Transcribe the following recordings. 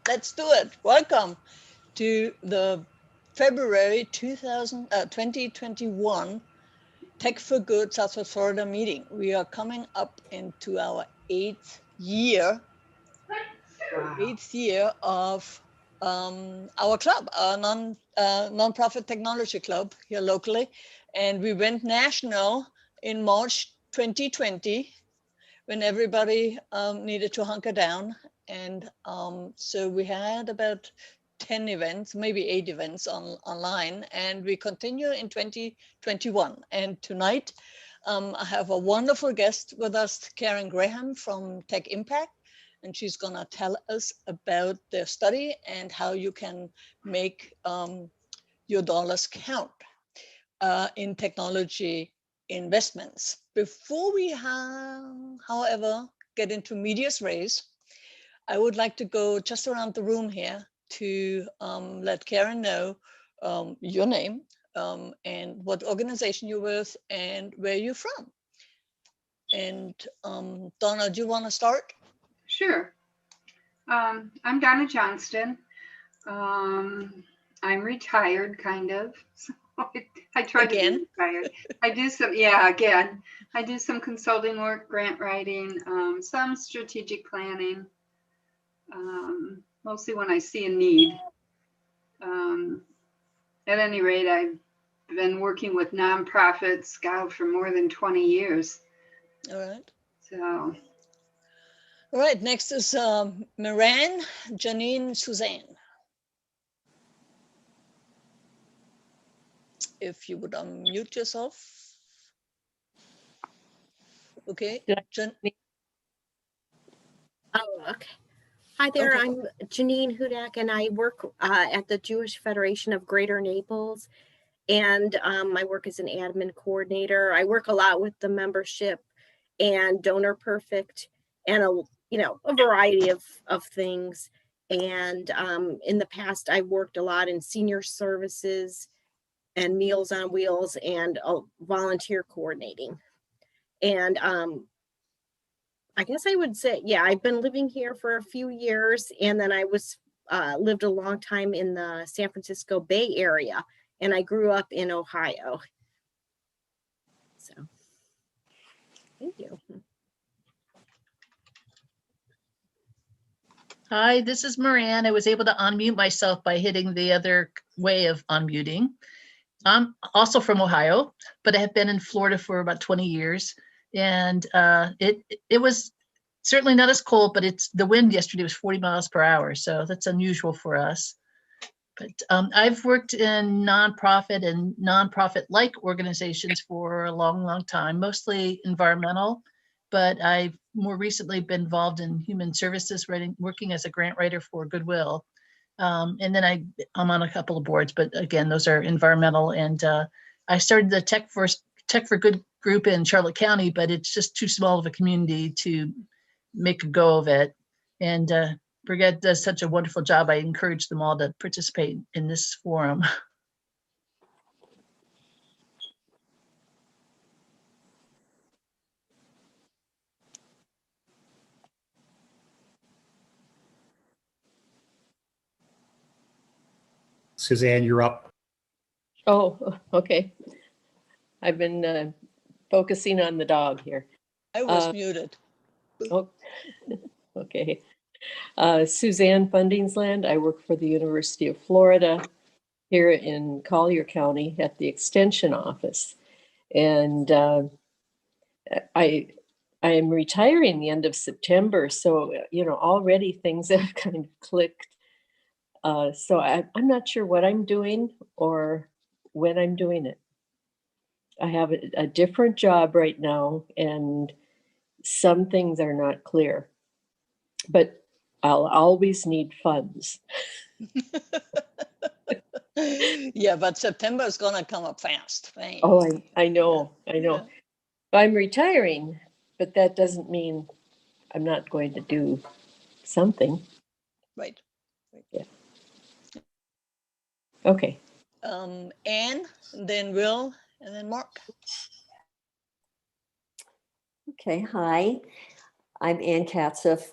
Let's do it. Welcome to the February 2021 Tech4Good Southwest Florida meeting. We are coming up into our eighth year of our club, our non-profit technology club here locally. And we went national in March 2020 when everybody needed to hunker down. And so we had about 10 events, maybe 8 events online, and we continue in 2021. And tonight, I have a wonderful guest with us, Karen Graham from TechImpact, and she's gonna tell us about their study and how you can make your dollars count in technology investments. Before we however, get into medias res, I would like to go just around the room here to let Karen know your name and what organization you're with and where you're from. And Donna, do you want to start? Sure. I'm Donna Johnston. I'm retired, kind of. So I try to be retired. I do some, again. I do some consulting work, grant writing, some strategic planning, mostly when I see a need. At any rate, I've been working with nonprofits, for more than 20 years. All right. So. All right, next is Miran, Janine, Suzanne. If you would unmute yourself. Okay. Oh, okay. Hi there, okay. I'm Janine Hudak, and I work at the Jewish Federation of Greater Naples, and my work as an admin coordinator. I work a lot with the membership and Donor Perfect, and a variety of things. And in the past, I worked a lot in senior services and Meals on Wheels and volunteer coordinating. And I guess I would say, I've been living here for a few years, and then I lived a long time in the San Francisco Bay Area, and I grew up in Ohio. So, thank you. Hi, this is Moran. I was able to unmute myself by hitting the other way of unmuting. I'm also from Ohio, but I have been in Florida for about 20 years. And it was certainly not as cold, but the wind yesterday was 40 miles per hour. So that's unusual for us. But I've worked in nonprofit and nonprofit-like organizations for a long, long time, mostly environmental. But I've more recently been involved in human services, working as a grant writer for Goodwill. And then I'm on a couple of boards, but again, those are environmental. And I started the Tech4Good group in Charlotte County, but it's just too small of a community to make a go of it. And Brigitte does such a wonderful job. I encourage them all to participate in this forum. Suzanne, you're up. Oh, okay. I've been focusing on the dog here. I was muted. Oh, okay. Suzanne Fundingsland. I work for the University of Florida here in Collier County at the Extension Office. And I am retiring the end of September. So, already things have kind of clicked. So I'm not sure what I'm doing or when I'm doing it. I have a different job right now, and some things are not clear, but I'll always need funds. Yeah, but September is going to come up fast. Right? Oh, I know. Yeah. I'm retiring, but that doesn't mean I'm not going to do something. Right. Yeah. Okay. Anne, then Will, and then Mark. Okay, hi. I'm Ann Katzeff.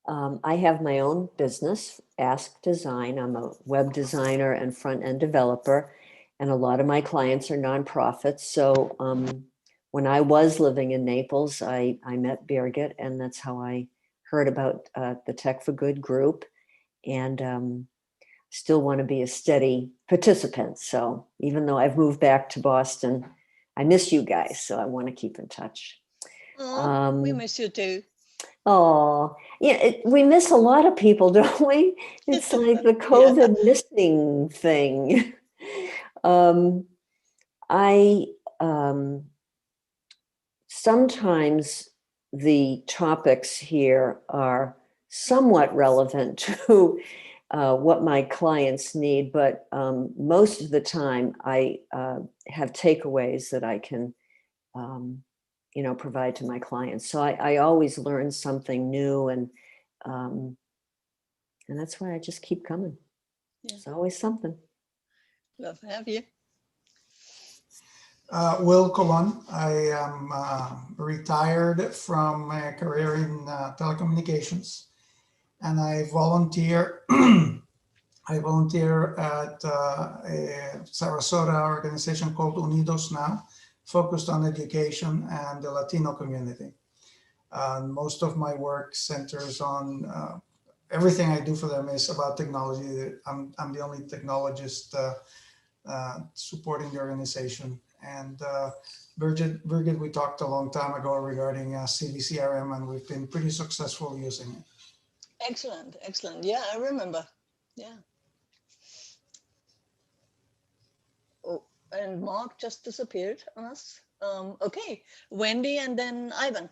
I have my own business, Ask Design. I'm a web designer and front-end developer, and a lot of my clients are nonprofits. So when I was living in Naples, I met Birgit, and that's how I heard about the Tech4Good group, and still want to be a steady participant. So even though I've moved back to Boston, I miss you guys, so I want to keep in touch. Oh, we miss you too. Oh, yeah, we miss a lot of people, don't we? It's like the COVID missing thing. I sometimes the topics here are somewhat relevant to what my clients need, but most of the time I have takeaways that I can provide to my clients. So I always learn something new, and that's why I just keep coming. Yeah. It's always something. Love to have you. Will Colon. I am retired from my career in telecommunications, and I volunteer. I volunteer at a Sarasota organization called Unidos now, focused on education and the Latino community. Most of my work centers on everything I do for them is about technology. I'm the only technologist supporting the organization. And Birgit, we talked a long time ago regarding CVCRM, and we've been pretty successful using it. Excellent, excellent. Yeah, I remember. Yeah. Oh, and Mark just disappeared on us. Okay, Wendy and then Ivan.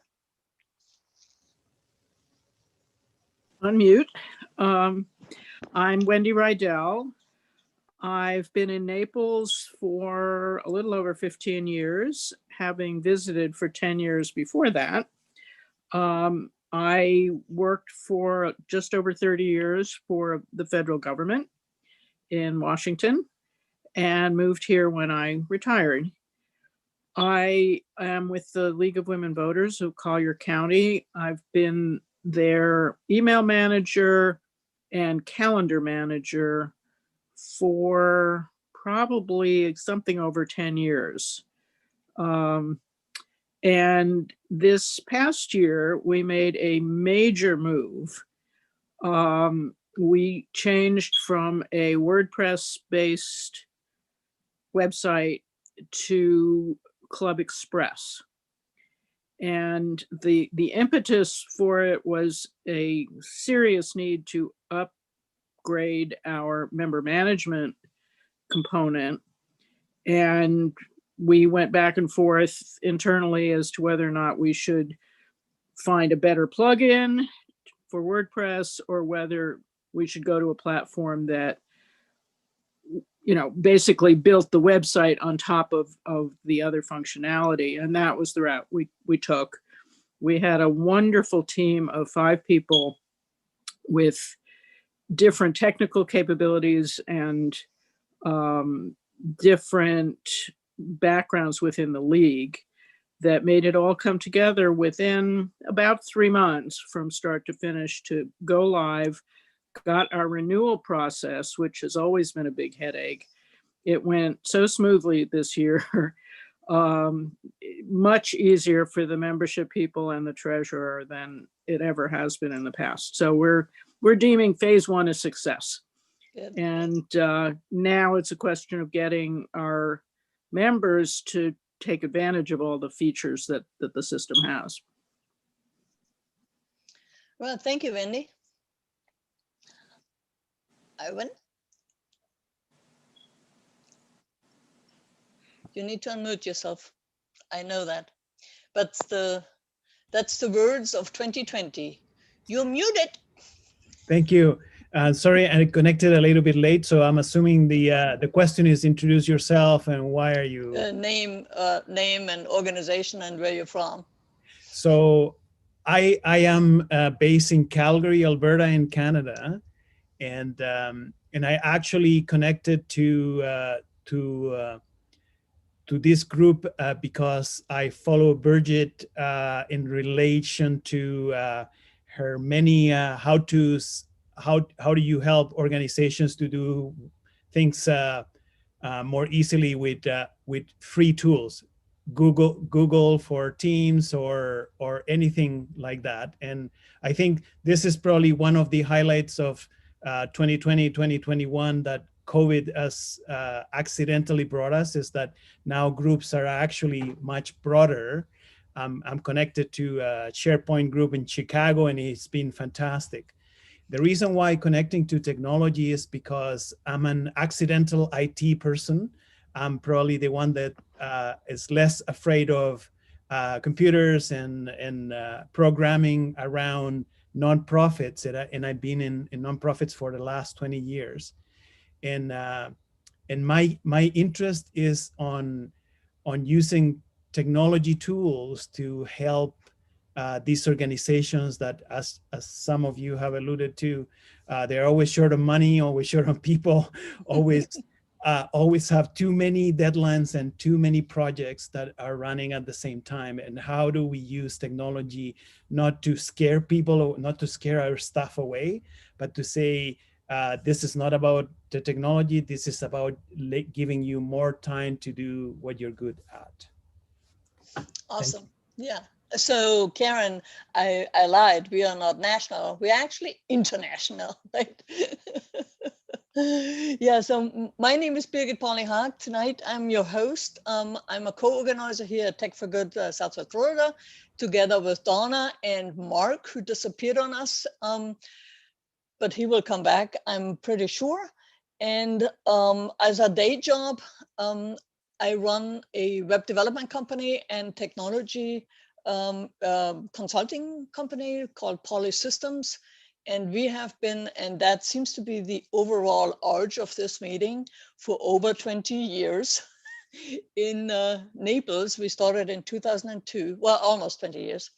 Unmute. I'm Wendy Rydell. I've been in Naples for a little over 15 years, having visited for 10 years before that. I worked for just over 30 years for the federal government in Washington and moved here when I retired. I am with the League of Women Voters of Collier County. I've been their email manager and calendar manager for probably something over 10 years. And this past year, we made a major move. We changed from a WordPress-based website to Club Express. And the impetus for it was a serious need to upgrade our member management component. And we went back and forth internally as to whether or not we should find a better plugin for WordPress, or whether we should go to a platform that, basically built the website on top of the other functionality. And that was the route we took. We had a wonderful team of 5 people with different technical capabilities and different backgrounds within the league that made it all come together within about 3 months from start to finish to go live. Got our renewal process, which has always been a big headache. It went so smoothly this year, much easier for the membership people and the treasurer than it ever has been in the past. So we're deeming phase 1 a success. Good. And now it's a question of getting our members to take advantage of all the features that the system has. Well, thank you, Wendy. Ivan? You need to unmute yourself. I know that. But that's the words of 2020. You're muted. Thank you. Sorry, I connected a little bit late, so I'm assuming the question is introduce yourself and why are you? Name and organization and where you're from. So I am based in Calgary, Alberta, in Canada, and I actually connected to this group because I follow Birgit in relation to her many how-tos. How do you help organizations to do things more easily with free tools, Google for Teams or anything like that. And I think this is probably one of the highlights of 2020, 2021 that COVID has accidentally brought us, is that now groups are actually much broader. I'm connected to a SharePoint group in Chicago, and it's been fantastic. The reason why connecting to technology is because I'm an accidental IT person. I'm probably the one that is less afraid of computers and programming around nonprofits. And I've been in nonprofits for the last 20 years. And my interest is on using technology tools to help these organizations that, as some of you have alluded to, they're always short of money, always short of people, always have too many deadlines and too many projects that are running at the same time. And how do we use technology not to scare people, or not to scare our staff away, but to say, this is not about the technology, this is about giving you more time to do what you're good at. Awesome. Yeah. So Karen, I lied. We are not national. We're actually international, right? Yeah. So my name is Birgit Pauli-Haack. Tonight I'm your host. I'm a co-organizer here at Tech4Good Southwest Florida, together with Donna and Mark, who disappeared on us. But he will come back, I'm pretty sure. And as a day job, I run a web development company and technology consulting company called Pauli-Systems. And we have been, and that seems to be the overall urge of this meeting, for over 20 years in Naples. We started in 2002, well, almost 20 years.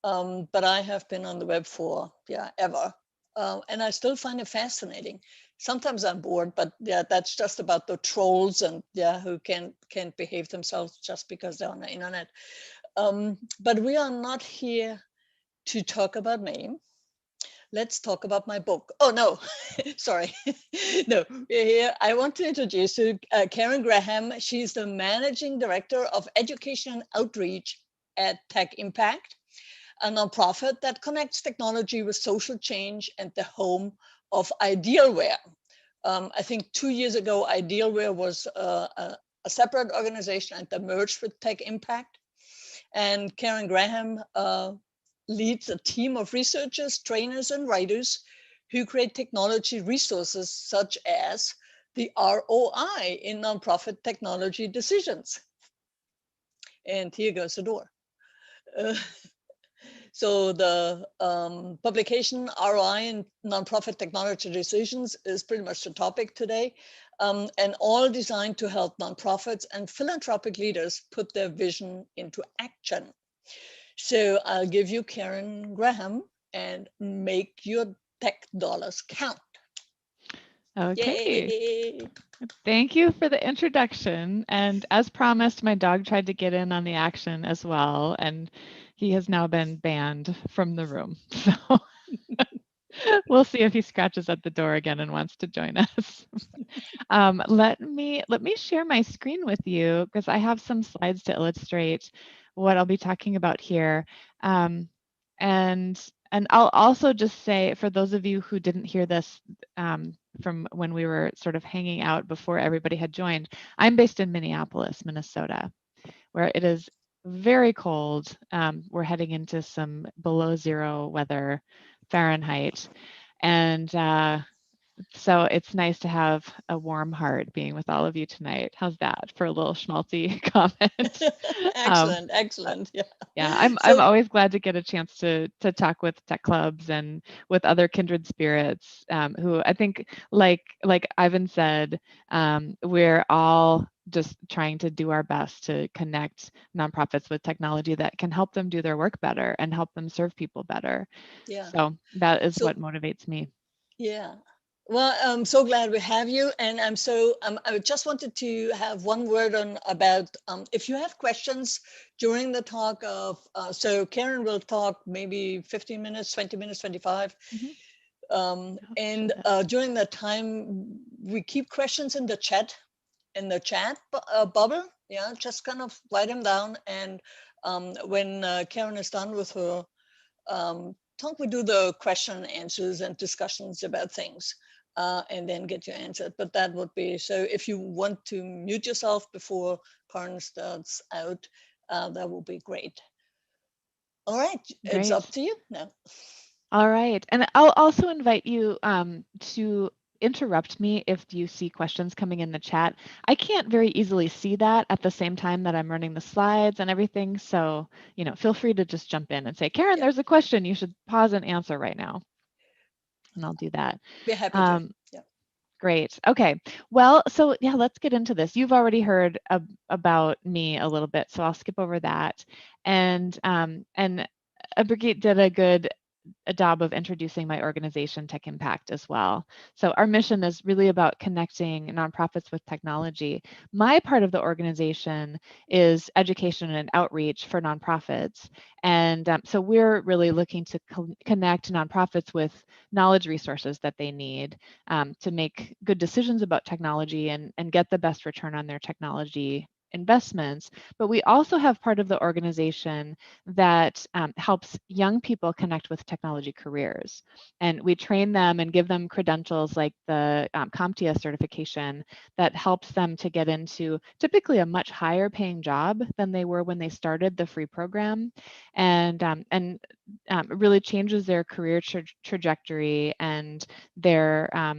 But I have been on the web for, ever. And I still find it fascinating. Sometimes I'm bored, but yeah, that's just about the trolls and who can't behave themselves just because they're on the internet. But we are not here to talk about me. Let's talk about my book. Oh no, sorry. No, we're here. I want to introduce you Karen Graham. She's the Managing Director of Education and Outreach at TechImpact, a nonprofit that connects technology with social change and the home of Idealware. I think 2 years ago, Idealware was a separate organization, and they merged with TechImpact. And Karen Graham leads a team of researchers, trainers, and writers who create technology resources such as the ROI in nonprofit technology decisions. And here goes the door. So the publication ROI in nonprofit technology decisions is pretty much the topic today, and all designed to help nonprofits and philanthropic leaders put their vision into action. So I'll give you Karen Graham and make your tech dollars count. Okay. Yay. Thank you for the introduction. And as promised, my dog tried to get in on the action as well, and he has now been banned from the room. So we'll see if he scratches at the door again and wants to join us. Let me share my screen with you, because I have some slides to illustrate what I'll be talking about here. And I'll also just say, for those of you who didn't hear this from when we were sort of hanging out before everybody had joined, I'm based in Minneapolis, Minnesota, where it is very cold. We're heading into some below zero weather, Fahrenheit. And so it's nice to have a warm heart being with all of you tonight. How's that for a little schmaltzy comment? Excellent, excellent. Yeah. Yeah, I'm always glad to get a chance to talk with tech clubs and with other kindred spirits who I think, like Ivan said, we're all just trying to do our best to connect nonprofits with technology that can help them do their work better and help them serve people better. Yeah. So that is what motivates me. Yeah. Well, I'm so glad we have you, and I just wanted to have one word on about if you have questions during the talk of so Karen will talk maybe 15 minutes, 20 minutes, 25. And during that time, we keep questions in the chat bubble. Yeah, just kind of write them down, and when Karen is done with her talk, we do the question and answers and discussions about things, and then get your answer. But that would be, so if you want to mute yourself before Karen starts out, that will be great. All right, it's up to you now. All right, and I'll also invite you to interrupt me if you see questions coming in the chat. I can't very easily see that at the same time that I'm running the slides and everything. So, feel free to just jump in and say, Karen, there's a question. You should pause and answer right now. And I'll do that. Be happy to. Yeah. Great. Okay. Well, so yeah, let's get into this. You've already heard about me a little bit, so I'll skip over that. And Brigitte did a job of introducing my organization, TechImpact, as well. So our mission is really about connecting nonprofits with technology. My part of the organization is education and outreach for nonprofits. And so we're really looking to connect nonprofits with knowledge resources that they need to make good decisions about technology and get the best return on their technology investments. But we also have part of the organization that helps young people connect with technology careers. And we train them and give them credentials like the CompTIA certification that helps them to get into typically a much higher paying job than they were when they started the free program, and really changes their career trajectory and their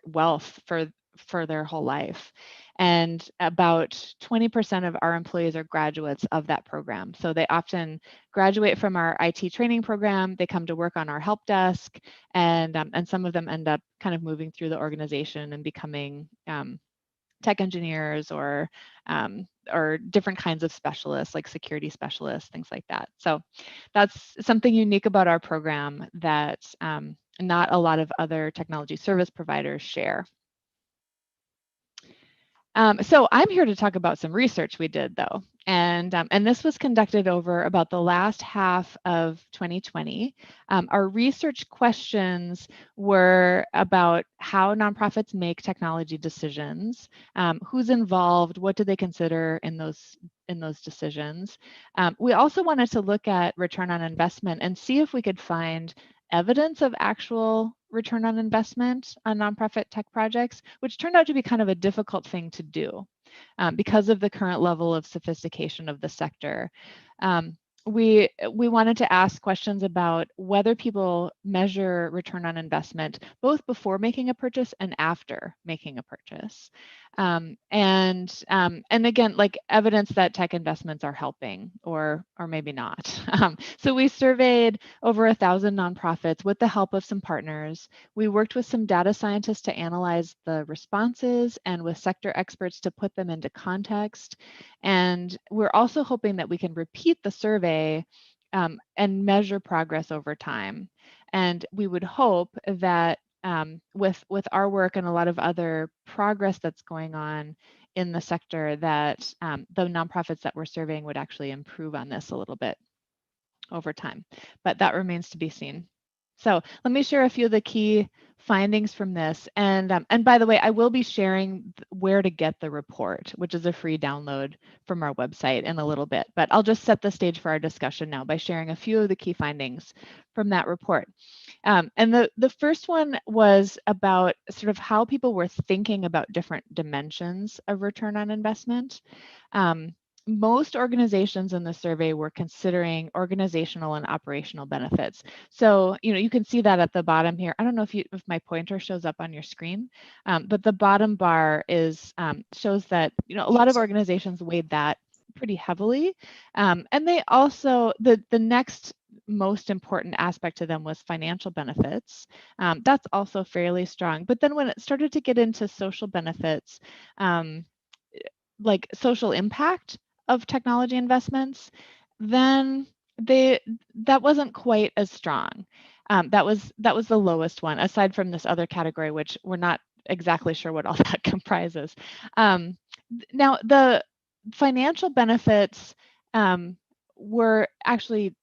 wealth for their whole life. And about 20% of our employees are graduates of that program. So they often graduate from our IT training program, they come to work on our help desk, and some of them end up kind of moving through the organization and becoming tech engineers or different kinds of specialists like security specialists, things like that. So that's something unique about our program that not a lot of other technology service providers share. So I'm here to talk about some research we did, though, and this was conducted over about the last half of 2020. Our research questions were about how nonprofits make technology decisions, who's involved, what do they consider in those decisions. We also wanted to look at return on investment and see if we could find evidence of actual return on investment on nonprofit tech projects, which turned out to be kind of a difficult thing to do because of the current level of sophistication of the sector. We wanted to ask questions about whether people measure return on investment both before making a purchase and after making a purchase. And again, like evidence that tech investments are helping or maybe not. So we surveyed over 1,000 nonprofits with the help of some partners. We worked with some data scientists to analyze the responses and with sector experts to put them into context. And we're also hoping that we can repeat the survey and measure progress over time. And we would hope that with our work and a lot of other progress that's going on in the sector, that the nonprofits that we're surveying would actually improve on this a little bit over time. But that remains to be seen. So let me share a few of the key findings from this. And by the way, I will be sharing where to get the report, which is a free download from our website in a little bit. But I'll just set the stage for our discussion now by sharing a few of the key findings from that report. And the first one was about sort of how people were thinking about different dimensions of return on investment. Most organizations in the survey were considering organizational and operational benefits. So, you can see that at the bottom here. I don't know if my pointer shows up on your screen, but the bottom bar shows that, a lot of organizations weighed that pretty heavily. And they also, the next most important aspect to them was financial benefits. That's also fairly strong. But then when it started to get into social benefits, like social impact of technology investments, then that wasn't quite as strong. That was the lowest one, aside from this other category, which we're not exactly sure what all that comprises. Now, the financial benefits were actually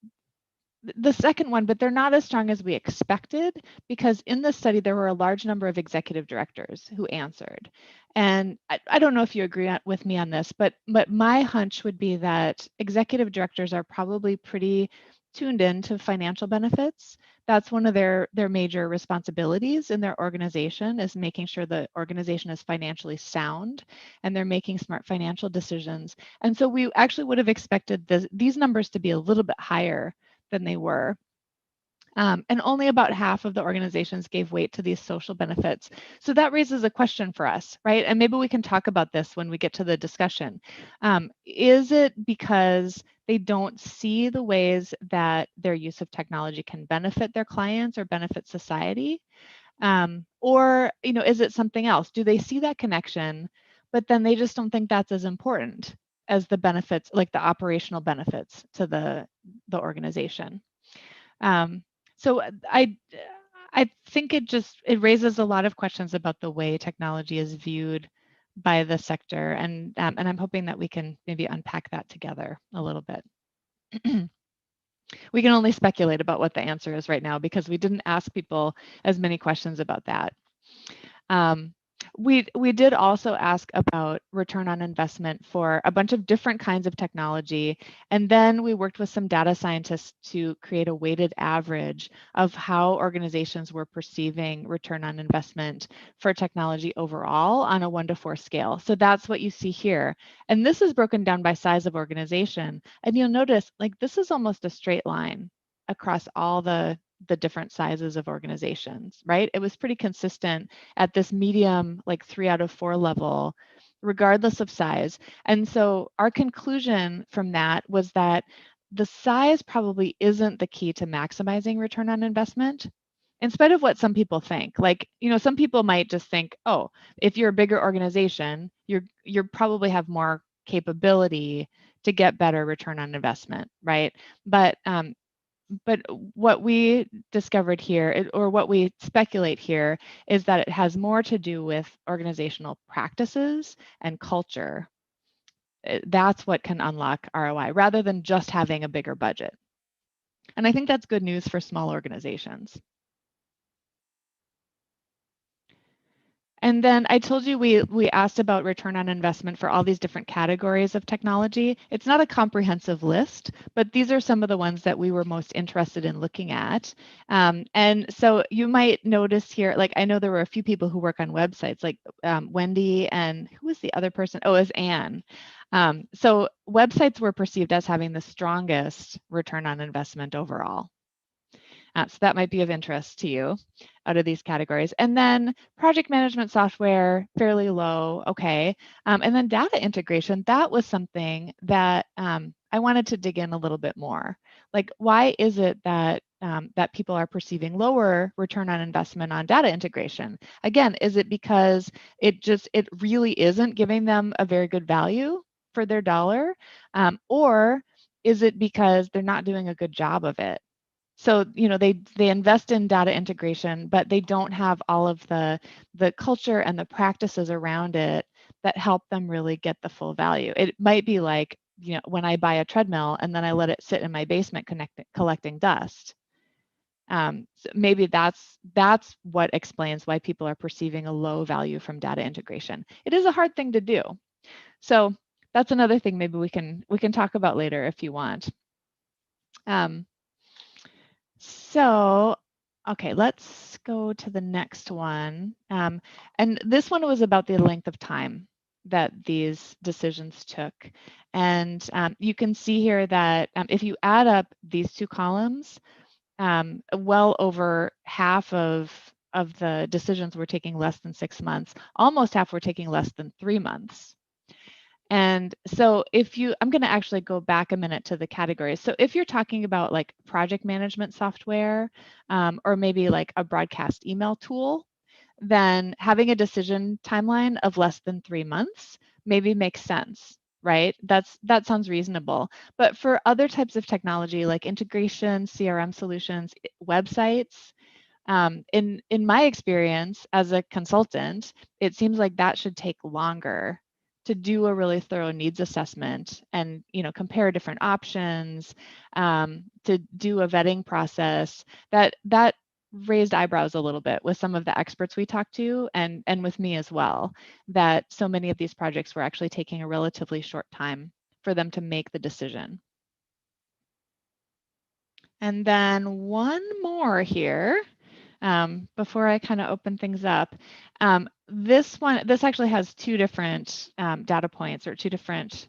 the second one, but they're not as strong as we expected, because in this study, there were a large number of executive directors who answered. And I don't know if you agree with me on this, but my hunch would be that executive directors are probably pretty tuned in to financial benefits. That's one of their major responsibilities in their organization, is making sure the organization is financially sound and they're making smart financial decisions. And so we actually would have expected these numbers to be a little bit higher than they were. And only about half of the organizations gave weight to these social benefits. So that raises a question for us, right? And maybe we can talk about this when we get to the discussion. Is it because they don't see the ways that their use of technology can benefit their clients or benefit society? Or, is it something else? Do they see that connection, but then they just don't think that's as important as the benefits, like the operational benefits to the organization? So I think it raises a lot of questions about the way technology is viewed by the sector, and I'm hoping that we can maybe unpack that together a little bit. We can only speculate about what the answer is right now, because we didn't ask people as many questions about that. We did also ask about return on investment for a bunch of different kinds of technology. And then we worked with some data scientists to create a weighted average of how organizations were perceiving return on investment for technology overall on a 1 to 4 scale. So that's what you see here. And this is broken down by size of organization. And you'll notice, like, this is almost a straight line across all the different sizes of organizations, right? It was pretty consistent at this medium, like 3 out of 4 level, regardless of size. And so our conclusion from that was that the size probably isn't the key to maximizing return on investment, in spite of what some people think. Like, some people might just think, oh, if you're a bigger organization, you're probably have more capability to get better return on investment, right? But what we discovered here, or what we speculate here, is that it has more to do with organizational practices and culture. That's what can unlock ROI, rather than just having a bigger budget. And I think that's good news for small organizations. And then I told you we asked about return on investment for all these different categories of technology. It's not a comprehensive list, but these are some of the ones that we were most interested in looking at. And so you might notice here, like, I know there were a few people who work on websites, like Wendy, and who was the other person? Oh, it was Anne. So websites were perceived as having the strongest return on investment overall. So that might be of interest to you out of these categories. And then project management software, fairly low, okay. And then data integration, that was something that I wanted to dig in a little bit more. Like, why is it that that people are perceiving lower return on investment on data integration? Again, is it because it really isn't giving them a very good value for their dollar? Or is it because they're not doing a good job of it? So, they invest in data integration, but they don't have all of the culture and the practices around it that help them really get the full value. It might be like, when I buy a treadmill and then I let it sit in my basement collecting dust. So maybe that's what explains why people are perceiving a low value from data integration. It is a hard thing to do. So that's another thing maybe we can talk about later if you want. So, okay, let's go to the next one. And this one was about the length of time that these decisions took. And you can see here that if you add up these two columns, well over half of the decisions were taking less than 6 months. Almost half were taking less than 3 months. And so I'm going to actually go back a minute to the categories. So if you're talking about like project management software, or maybe like a broadcast email tool, then having a decision timeline of less than 3 months maybe makes sense. right? That sounds reasonable. But for other types of technology like integration, CRM solutions, websites, in my experience as a consultant, it seems like that should take longer to do a really thorough needs assessment and compare different options, to do a vetting process. That raised eyebrows a little bit with some of the experts we talked to, and with me as well, that so many of these projects were actually taking a relatively short time for them to make the decision. And then one more here. Before I kind of open things up. This actually has two different data points, or two different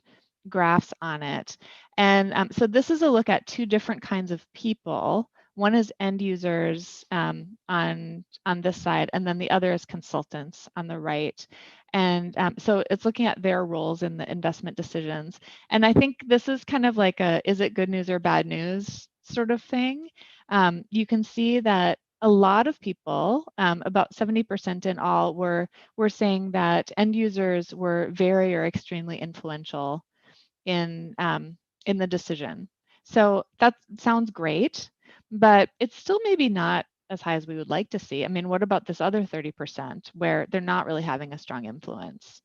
graphs on it. And so this is a look at two different kinds of people. One is end users on this side, and then the other is consultants on the right. And so it's looking at their roles in the investment decisions. And I think this is kind of like a, is it good news or bad news sort of thing. You can see that a lot of people, about 70% in all, were saying that end users were very or extremely influential in the decision. So that sounds great, but it's still maybe not as high as we would like to see. I mean, what about this other 30% where they're not really having a strong influence?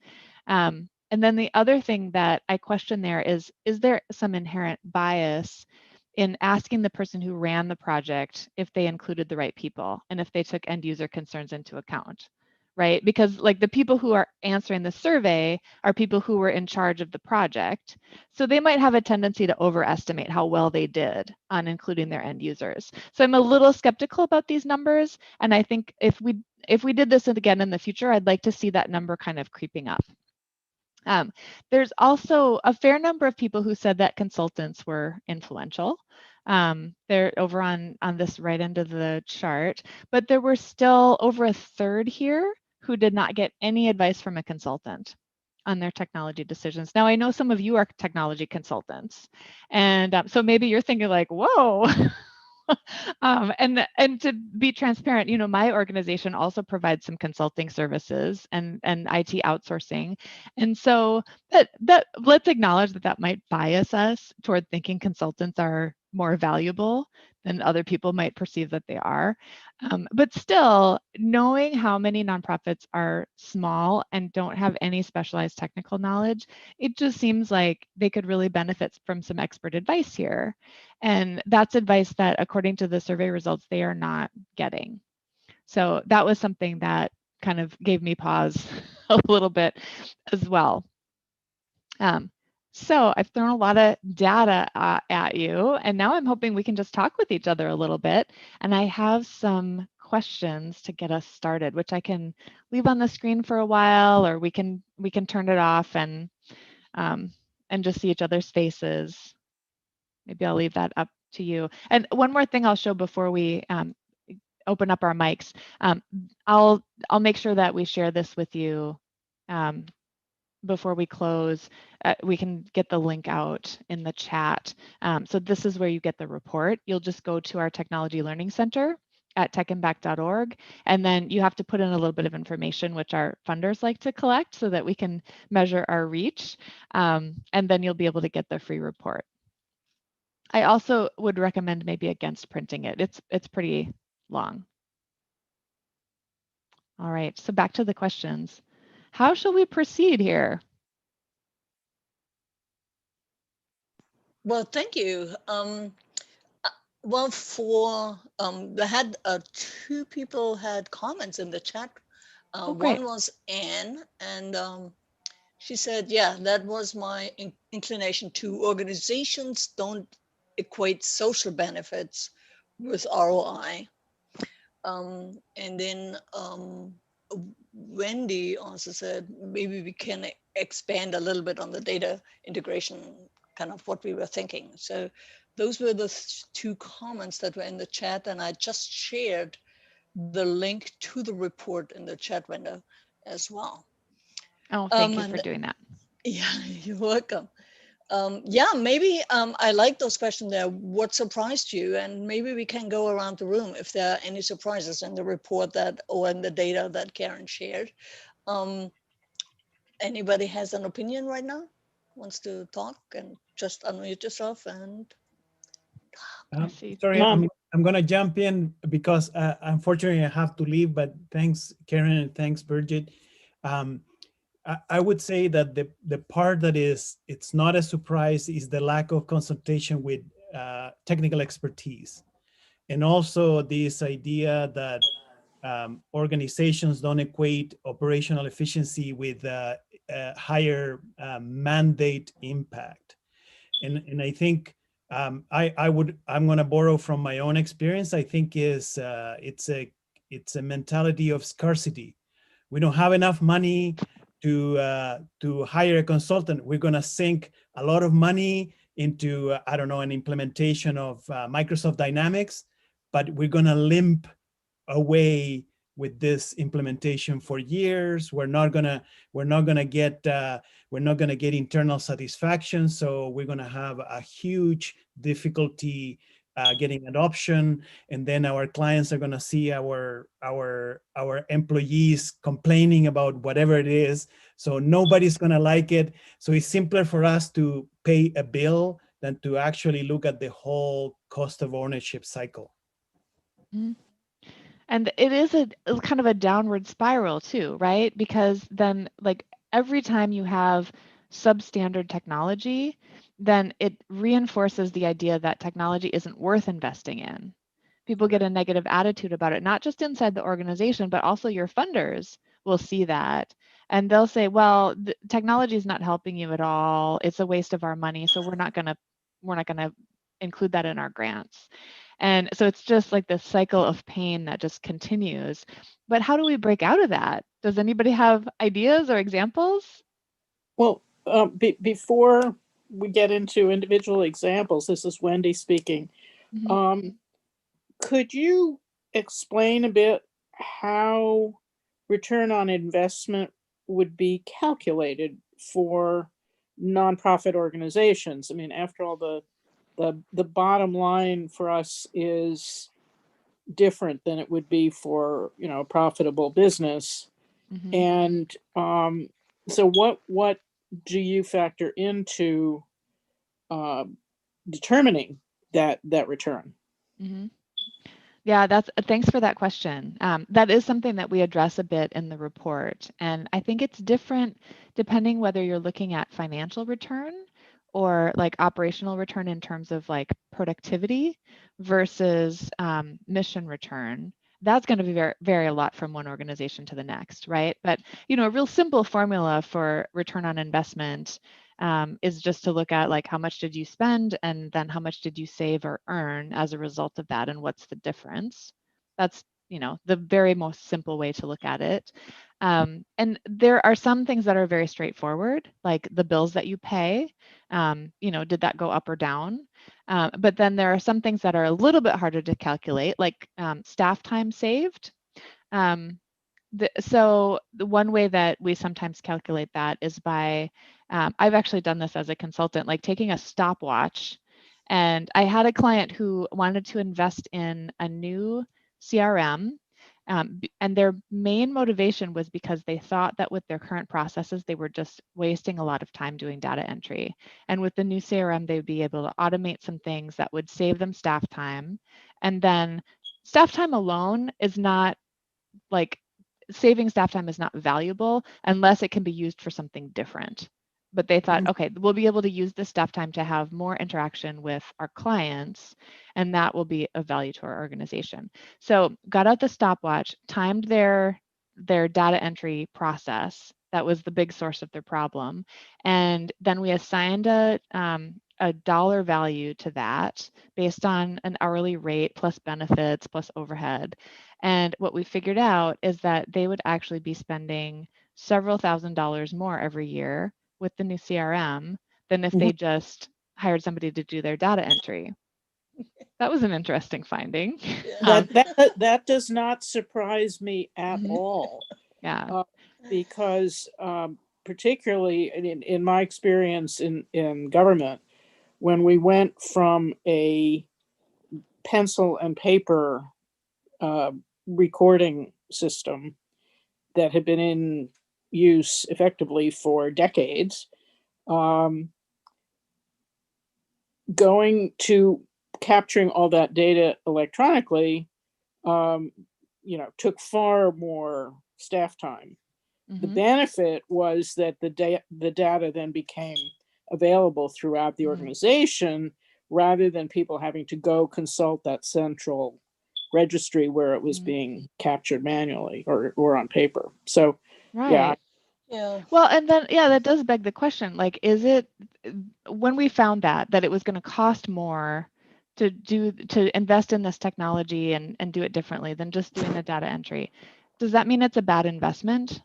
And then the other thing that I question there is there some inherent bias in asking the person who ran the project if they included the right people and if they took end user concerns into account, right? Because like the people who are answering the survey are people who were in charge of the project. So they might have a tendency to overestimate how well they did on including their end users. So I'm a little skeptical about these numbers. And I think if we did this again in the future, I'd like to see that number kind of creeping up. There's also a fair number of people who said that consultants were influential. They're over on this right end of the chart, but there were still over a third here who did not get any advice from a consultant on their technology decisions. Now, I know some of you are technology consultants, and so maybe you're thinking like, whoa. And to be transparent, my organization also provides some consulting services and IT outsourcing. And so that let's acknowledge that might bias us toward thinking consultants are more valuable than other people might perceive that they are. But still, knowing how many nonprofits are small and don't have any specialized technical knowledge, it just seems like they could really benefit from some expert advice here. And that's advice that, according to the survey results, they are not getting. So that was something that kind of gave me pause a little bit as well. So I've thrown a lot of data at you, and now I'm hoping we can just talk with each other a little bit. And I have some questions to get us started, which I can leave on the screen for a while, or we can turn it off and just see each other's faces. Maybe I'll leave that up to you. And one more thing I'll show before we open up our mics. I'll make sure that we share this with you before we close. We can get the link out in the chat. So this is where you get the report. You'll just go to our Technology Learning Center at techimpact.org, and then you have to put in a little bit of information which our funders like to collect so that we can measure our reach, and then you'll be able to get the free report. I also would recommend maybe against printing it. It's pretty long. All right, so back to the questions. How shall we proceed here? Well, thank you. Well, they had two people had comments in the chat. One was Anne, and she said, yeah, that was my inclination too. Organizations don't equate social benefits with ROI. And then Wendy also said, maybe we can expand a little bit on the data integration, kind of what we were thinking. So those were the two comments that were in the chat, and I just shared the link to the report in the chat window as well. Oh, thank you for doing that. Yeah, you're welcome. Yeah, maybe I like those questions there. What surprised you? And maybe we can go around the room if there are any surprises in the report or in the data that Karen shared. Anybody has an opinion right now? wants to talk, and just unmute yourself and sorry, I'm going to jump in because unfortunately I have to leave, but thanks, Karen, and thanks, Birgit. I would say that the part that it's not a surprise is the lack of consultation with technical expertise. And also this idea that organizations don't equate operational efficiency with higher mandate impact. And I think I'm going to borrow from my own experience. I think it's a mentality of scarcity. We don't have enough money to hire a consultant. We're going to sink a lot of money into I don't know, an implementation of Microsoft Dynamics, but we're going to limp away with this implementation for years. We're not gonna get internal satisfaction. So we're gonna have a huge difficulty getting adoption, and then our clients are gonna see our employees complaining about whatever it is. So nobody's gonna like it. So it's simpler for us to pay a bill than to actually look at the whole cost of ownership cycle. Mm-hmm. And it is a kind of a downward spiral too, right? Because then like every time you have substandard technology, then it reinforces the idea that technology isn't worth investing in. People get a negative attitude about it, not just inside the organization, but also your funders will see that. And they'll say, well, the technology is not helping you at all. It's a waste of our money. So we're not gonna include that in our grants. And so it's just like this cycle of pain that just continues. But how do we break out of that? Does anybody have ideas or examples? Well, before we get into individual examples, this is Wendy speaking. Mm-hmm. Could you explain a bit how return on investment would be calculated for nonprofit organizations? I mean, after all, the bottom line for us is different than it would be for, you know, a profitable business. Mm-hmm. And so what do you factor into determining that return? Mm-hmm. Yeah, thanks for that question. That is something that we address a bit in the report. And I think it's different depending whether you're looking at financial return or like operational return in terms of like productivity versus mission return. That's going to vary a lot from one organization to the next, right? But you know, a real simple formula for return on investment is just to look at like how much did you spend and then how much did you save or earn as a result of that and what's the difference. That's, you know, the very most simple way to look at it. And there are some things that are very straightforward, like the bills that you pay, you know, did that go up or down? But then there are some things that are a little bit harder to calculate, like staff time saved. So the one way that we sometimes calculate that is by, I've actually done this as a consultant, like taking a stopwatch. And I had a client who wanted to invest in a new CRM. And their main motivation was because they thought that with their current processes, they were just wasting a lot of time doing data entry. And with the new CRM, they'd be able to automate some things that would save them staff time. And then staff time alone is not like, saving staff time is not valuable unless it can be used for something different. But they thought, okay, we'll be able to use this staff time to have more interaction with our clients, and that will be of value to our organization. So got out the stopwatch, timed their data entry process. That was the big source of their problem. And then we assigned a dollar value to that based on an hourly rate plus benefits plus overhead. And what we figured out is that they would actually be spending several $1,000s more every year with the new CRM than if they just hired somebody to do their data entry. That was an interesting finding. That does not surprise me at all. Yeah. Because particularly in my experience in government, when we went from a pencil and paper recording system that had been in use effectively for decades going to capturing all that data electronically, took far more staff time. The benefit was that the data then became available throughout the organization, rather than people having to go consult that central registry where it was being captured manually or on paper. So, Right. Yeah. Well, and then, yeah, that does beg the question, like, is it, when we found that it was going to cost more to invest in this technology and do it differently than just doing the data entry, does that mean it's a bad investment?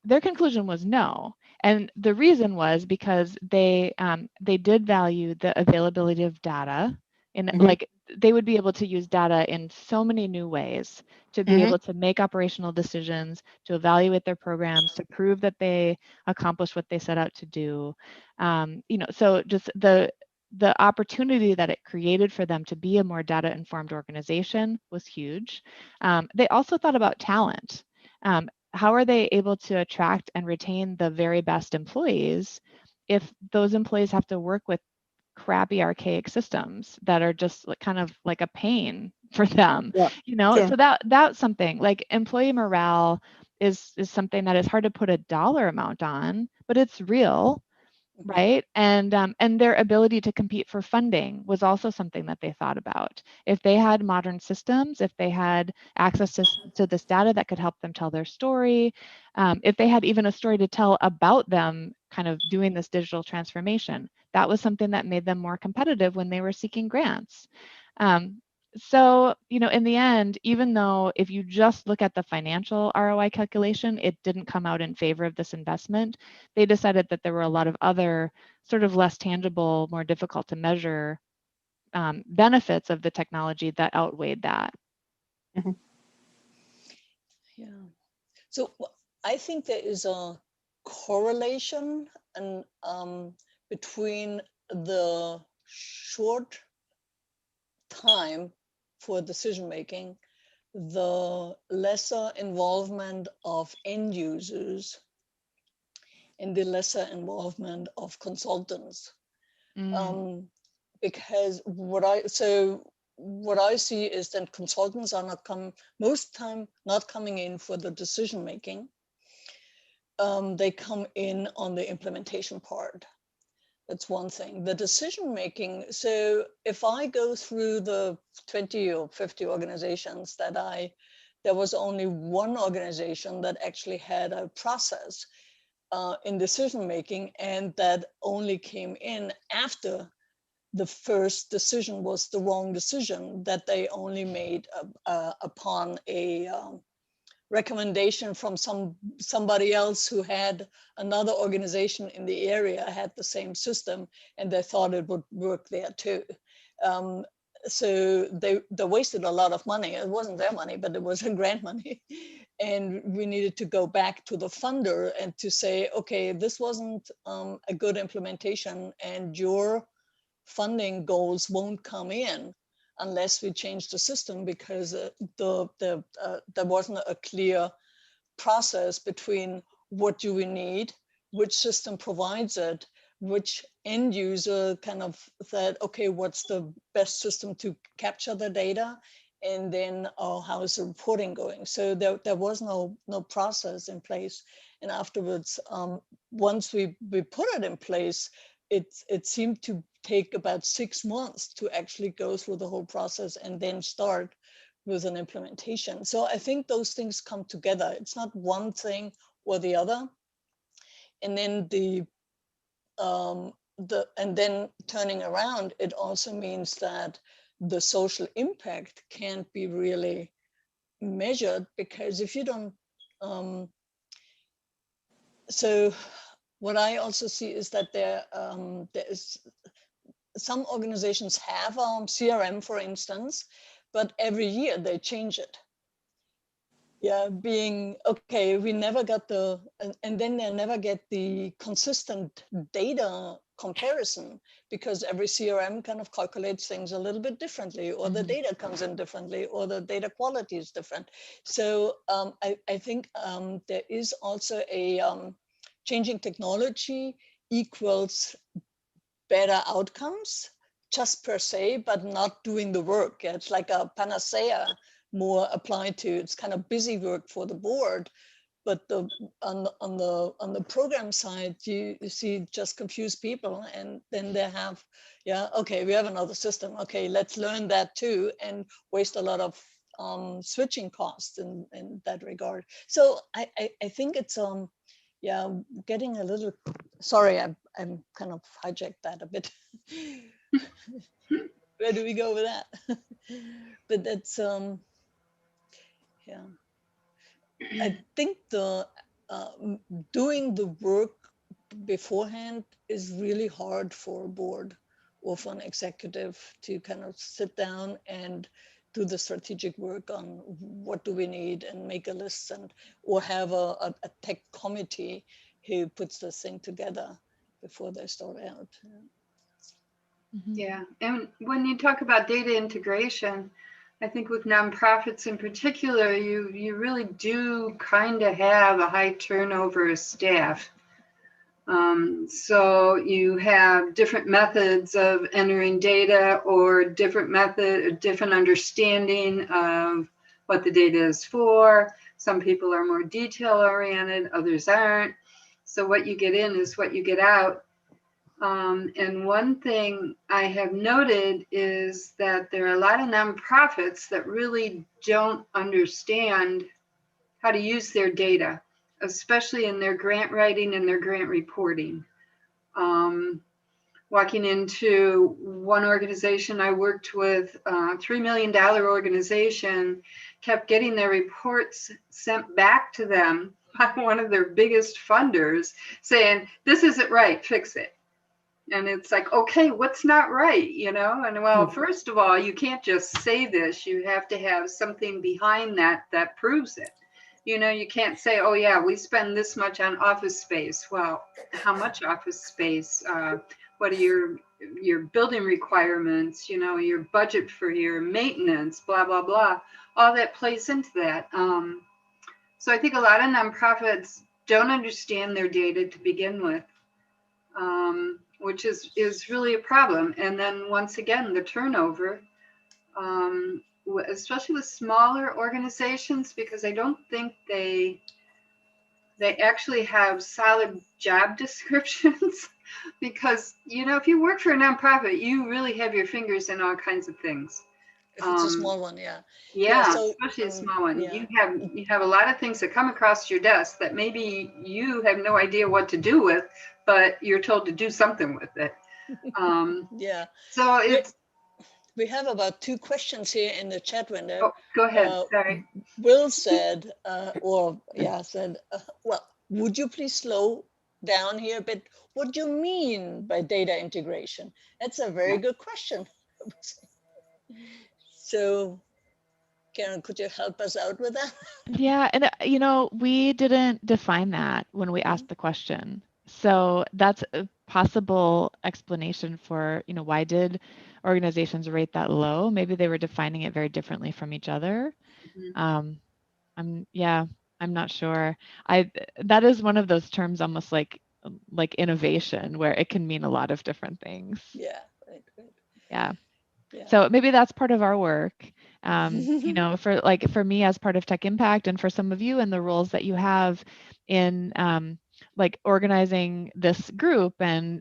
Their conclusion was no. And the reason was because they did value the availability of data, in like they would be able to use data in so many new ways to be able to make operational decisions, to evaluate their programs, to prove that they accomplished what they set out to do. So just the opportunity that it created for them to be a more data informed organization was huge. They also thought about talent. How are they able to attract and retain the very best employees if those employees have to work with crappy archaic systems that are just kind of like a pain for them? Sure. So that's something like employee morale is something that is hard to put a dollar amount on, but it's real. Right. And their ability to compete for funding was also something that they thought about. If they had modern systems, if they had access to this data that could help them tell their story, if they had even a story to tell about them kind of doing this digital transformation, that was something that made them more competitive when they were seeking grants. So, in the end, even though if you just look at the financial ROI calculation, it didn't come out in favor of this investment, they decided that there were a lot of other sort of less tangible, more difficult to measure benefits of the technology that outweighed that. Yeah. So I think there is a correlation and between the short time for decision making, the lesser involvement of end users, and the lesser involvement of consultants. Because what I see is that consultants are most time not coming in for the decision making. They come in on the implementation part. That's one thing. The decision making. So if I go through the 20 or 50 organizations there was only one organization that actually had a process in decision making, and that only came in after the first decision was the wrong decision, that they only made upon a recommendation from somebody else who had another organization in the area had the same system, and they thought it would work there too. So they wasted a lot of money. It wasn't their money, but it was grant money. And we needed to go back to the funder and to say, okay, this wasn't a good implementation, and your funding goals won't come in unless we change the system, because there wasn't a clear process between what do we need, which system provides it, which end user kind of said, okay, what's the best system to capture the data, and then how is the reporting going? So there was no process in place. And afterwards, once we put it in place, it seemed to take about 6 months to actually go through the whole process and then start with an implementation. So I think those things come together. It's not one thing or the other. And then and then turning around, it also means that the social impact can't be really measured, because if you don't, so what I also see is that there is some organizations have CRM, for instance, but every year they change it. Yeah, being okay, we never got and then they never get the consistent data comparison, because every CRM kind of calculates things a little bit differently, or the data comes in differently, or the data quality is different. So I think there is also a changing technology equals better outcomes just per se, but not doing the work. It's like a panacea more applied to, it's kind of busy work for the board. But on the program side, you see just confused people, and then they have, yeah, okay, we have another system. Okay, let's learn that too, and waste a lot of switching costs in that regard. So I think it's yeah, getting a little. Sorry, I'm kind of hijacked that a bit. Where do we go with that? But that's yeah. I think the doing the work beforehand is really hard for a board or for an executive to kind of sit down and do the strategic work on what do we need and make a list, and or have a tech committee who puts this thing together before they start out. Yeah, and when you talk about data integration, I think with nonprofits in particular, you really do kind of have a high turnover of staff. So you have different methods of entering data, or different understanding of what the data is for. Some people are more detail oriented, others aren't. So what you get in is what you get out. And one thing I have noted is that there are a lot of nonprofits that really don't understand how to use their data, especially in their grant writing and their grant reporting. Walking into one organization I worked with, $3 million organization, kept getting their reports sent back to them by one of their biggest funders saying, this isn't right, fix it. And it's like, okay, what's not right, you know? And well, first of all, you can't just say this. You have to have something behind that that proves it. You know, you can't say, oh yeah, we spend this much on office space. Well, how much office space? What are your building requirements? You know, your budget for your maintenance, blah, blah, blah. All that plays into that. So I think a lot of nonprofits don't understand their data to begin with. Which is really a problem. And then once again, the turnover, especially with smaller organizations, because I don't think they actually have solid job descriptions. Because, you know, if you work for a nonprofit, you really have your fingers in all kinds of things. If it's a small one, yeah. Yeah, so, especially a small one. yeah. You have a lot of things that come across your desk that maybe you have no idea what to do with, but you're told to do something with it. Yeah. So we have about 2 questions here in the chat window. Oh, go ahead. Sorry. Will said, said, well, would you please slow down here a bit? What do you mean by data integration? That's a very good question. So, Karen, could you help us out with that? Yeah, and you know, we didn't define that when we asked the question. So that's a possible explanation for, you know, why did organizations rate that low? Maybe they were defining it very differently from each other. I'm not sure. That is one of those terms almost like innovation, where it can mean a lot of different things. Yeah, right. Yeah. So maybe that's part of our work. You know, for me as part of TechImpact, and for some of you in the roles that you have in like organizing this group and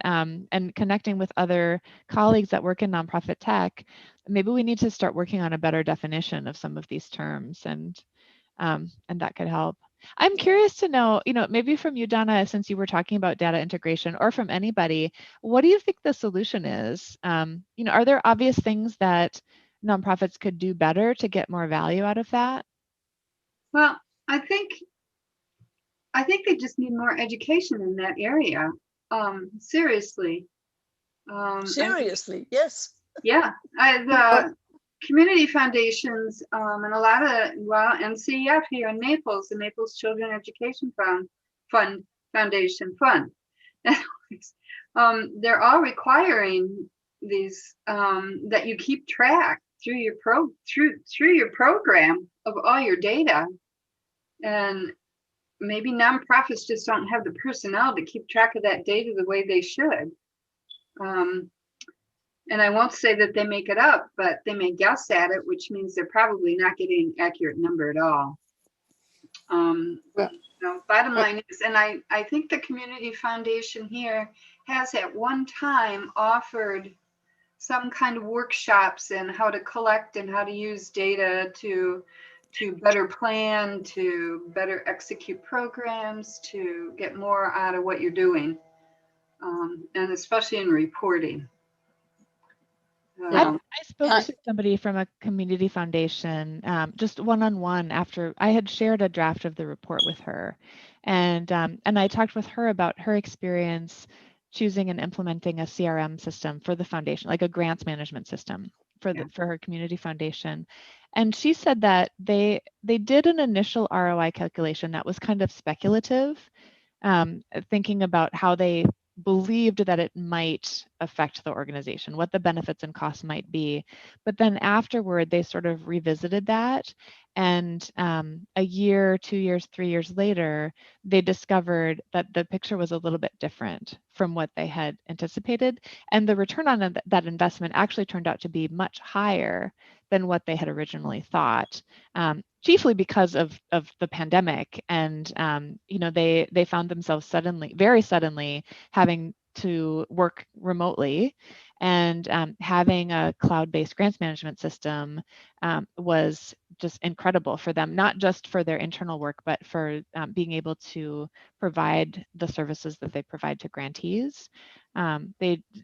connecting with other colleagues that work in nonprofit tech, maybe we need to start working on a better definition of some of these terms, and that could help. I'm curious to know, you know, maybe from you, Donna, since you were talking about data integration, or from anybody, what do you think the solution is? You know, are there obvious things that nonprofits could do better to get more value out of that? Well, I think they just need more education in that area. Seriously. Seriously, yes. Yeah, the community foundations and a lot of, well, NCEF here in Naples, the Naples Children Education Foundation Fund. They're all requiring these that you keep track through your program of all your data. And maybe nonprofits just don't have the personnel to keep track of that data the way they should. And I won't say that they make it up, but they may guess at it, which means they're probably not getting an accurate number at all. Bottom line is, and I think the Community Foundation here has at one time offered some kind of workshops in how to collect and how to use data to better plan, to better execute programs, to get more out of what you're doing, and especially in reporting. I spoke to somebody from a community foundation just one-on-one after I had shared a draft of the report with her, and I talked with her about her experience choosing and implementing a CRM system for the foundation, like a grants management system for her community foundation. And she said that they did an initial ROI calculation that was kind of speculative, thinking about how they believed that it might affect the organization, what the benefits and costs might be. But then afterward, they sort of revisited that. And a year, 2 years, 3 years later, they discovered that the picture was a little bit different from what they had anticipated. And the return on that investment actually turned out to be much higher than what they had originally thought, chiefly because of the pandemic. And they found themselves very suddenly having to work remotely, and having a cloud-based grants management system was just incredible for them, not just for their internal work, but for being able to provide the services that they provide to grantees.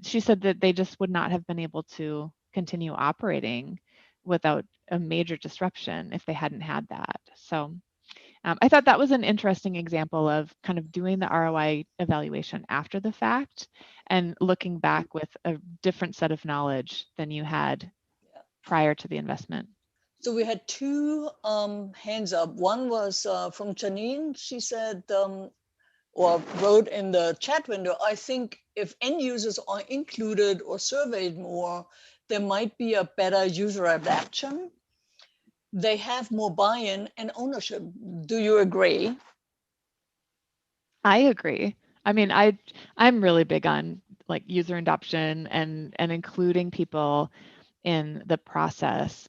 She said that they just would not have been able to continue operating without a major disruption if they hadn't had that. So I thought that was an interesting example of kind of doing the ROI evaluation after the fact and looking back with a different set of knowledge than you had prior to the investment. So we had two hands up. One was from Janine. She said, or wrote in the chat window, I think if end users are included or surveyed more, there might be a better user adoption. They have more buy-in and ownership. Do you agree? I agree. I mean, I'm really big on like user adoption and including people in the process.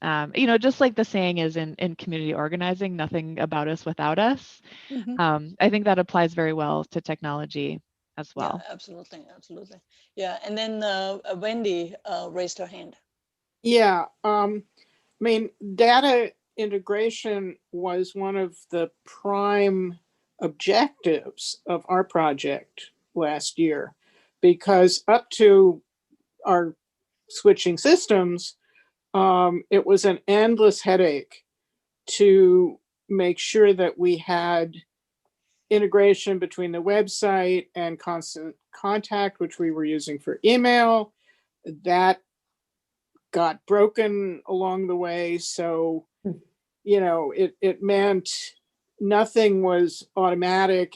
Just like the saying is in community organizing, nothing about us without us. Mm-hmm. I think that applies very well to technology as well. Yeah, absolutely. Yeah, and then Wendy raised her hand. Yeah, I mean, data integration was one of the prime objectives of our project last year, because up to our switching systems, it was an endless headache to make sure that we had integration between the website and Constant Contact, which we were using for email. That got broken along the way. So, it meant nothing was automatic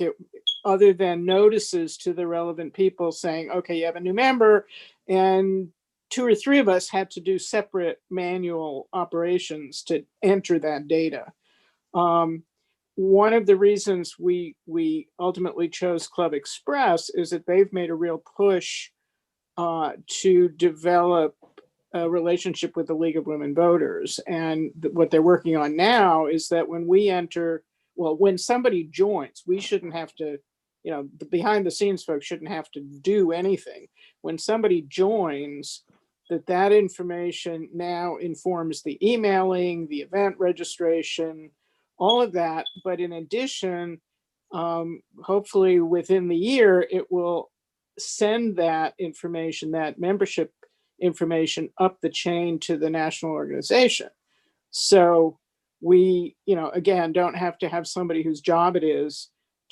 other than notices to the relevant people saying, okay, you have a new member, and 2 or 3 of us had to do separate manual operations to enter that data. One of the reasons we ultimately chose Club Express is that they've made a real push to develop a relationship with the League of Women Voters. And what they're working on now is that when somebody joins, we shouldn't have to, the behind the scenes folks shouldn't have to do anything. When somebody joins, that information now informs the emailing, the event registration, all of that. But in addition, hopefully within the year, it will send that information, that membership information, up the chain to the national organization. So we, again, don't have to have somebody whose job it is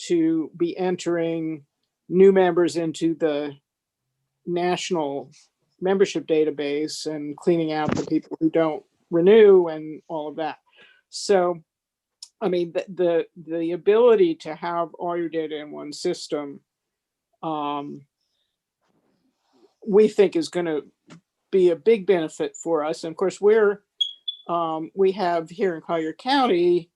to be entering new members into the national membership database and cleaning out the people who don't renew and all of that. So, I mean, the ability to have all your data in one system, we think is going to be a big benefit for us. And of course, we have here in Collier County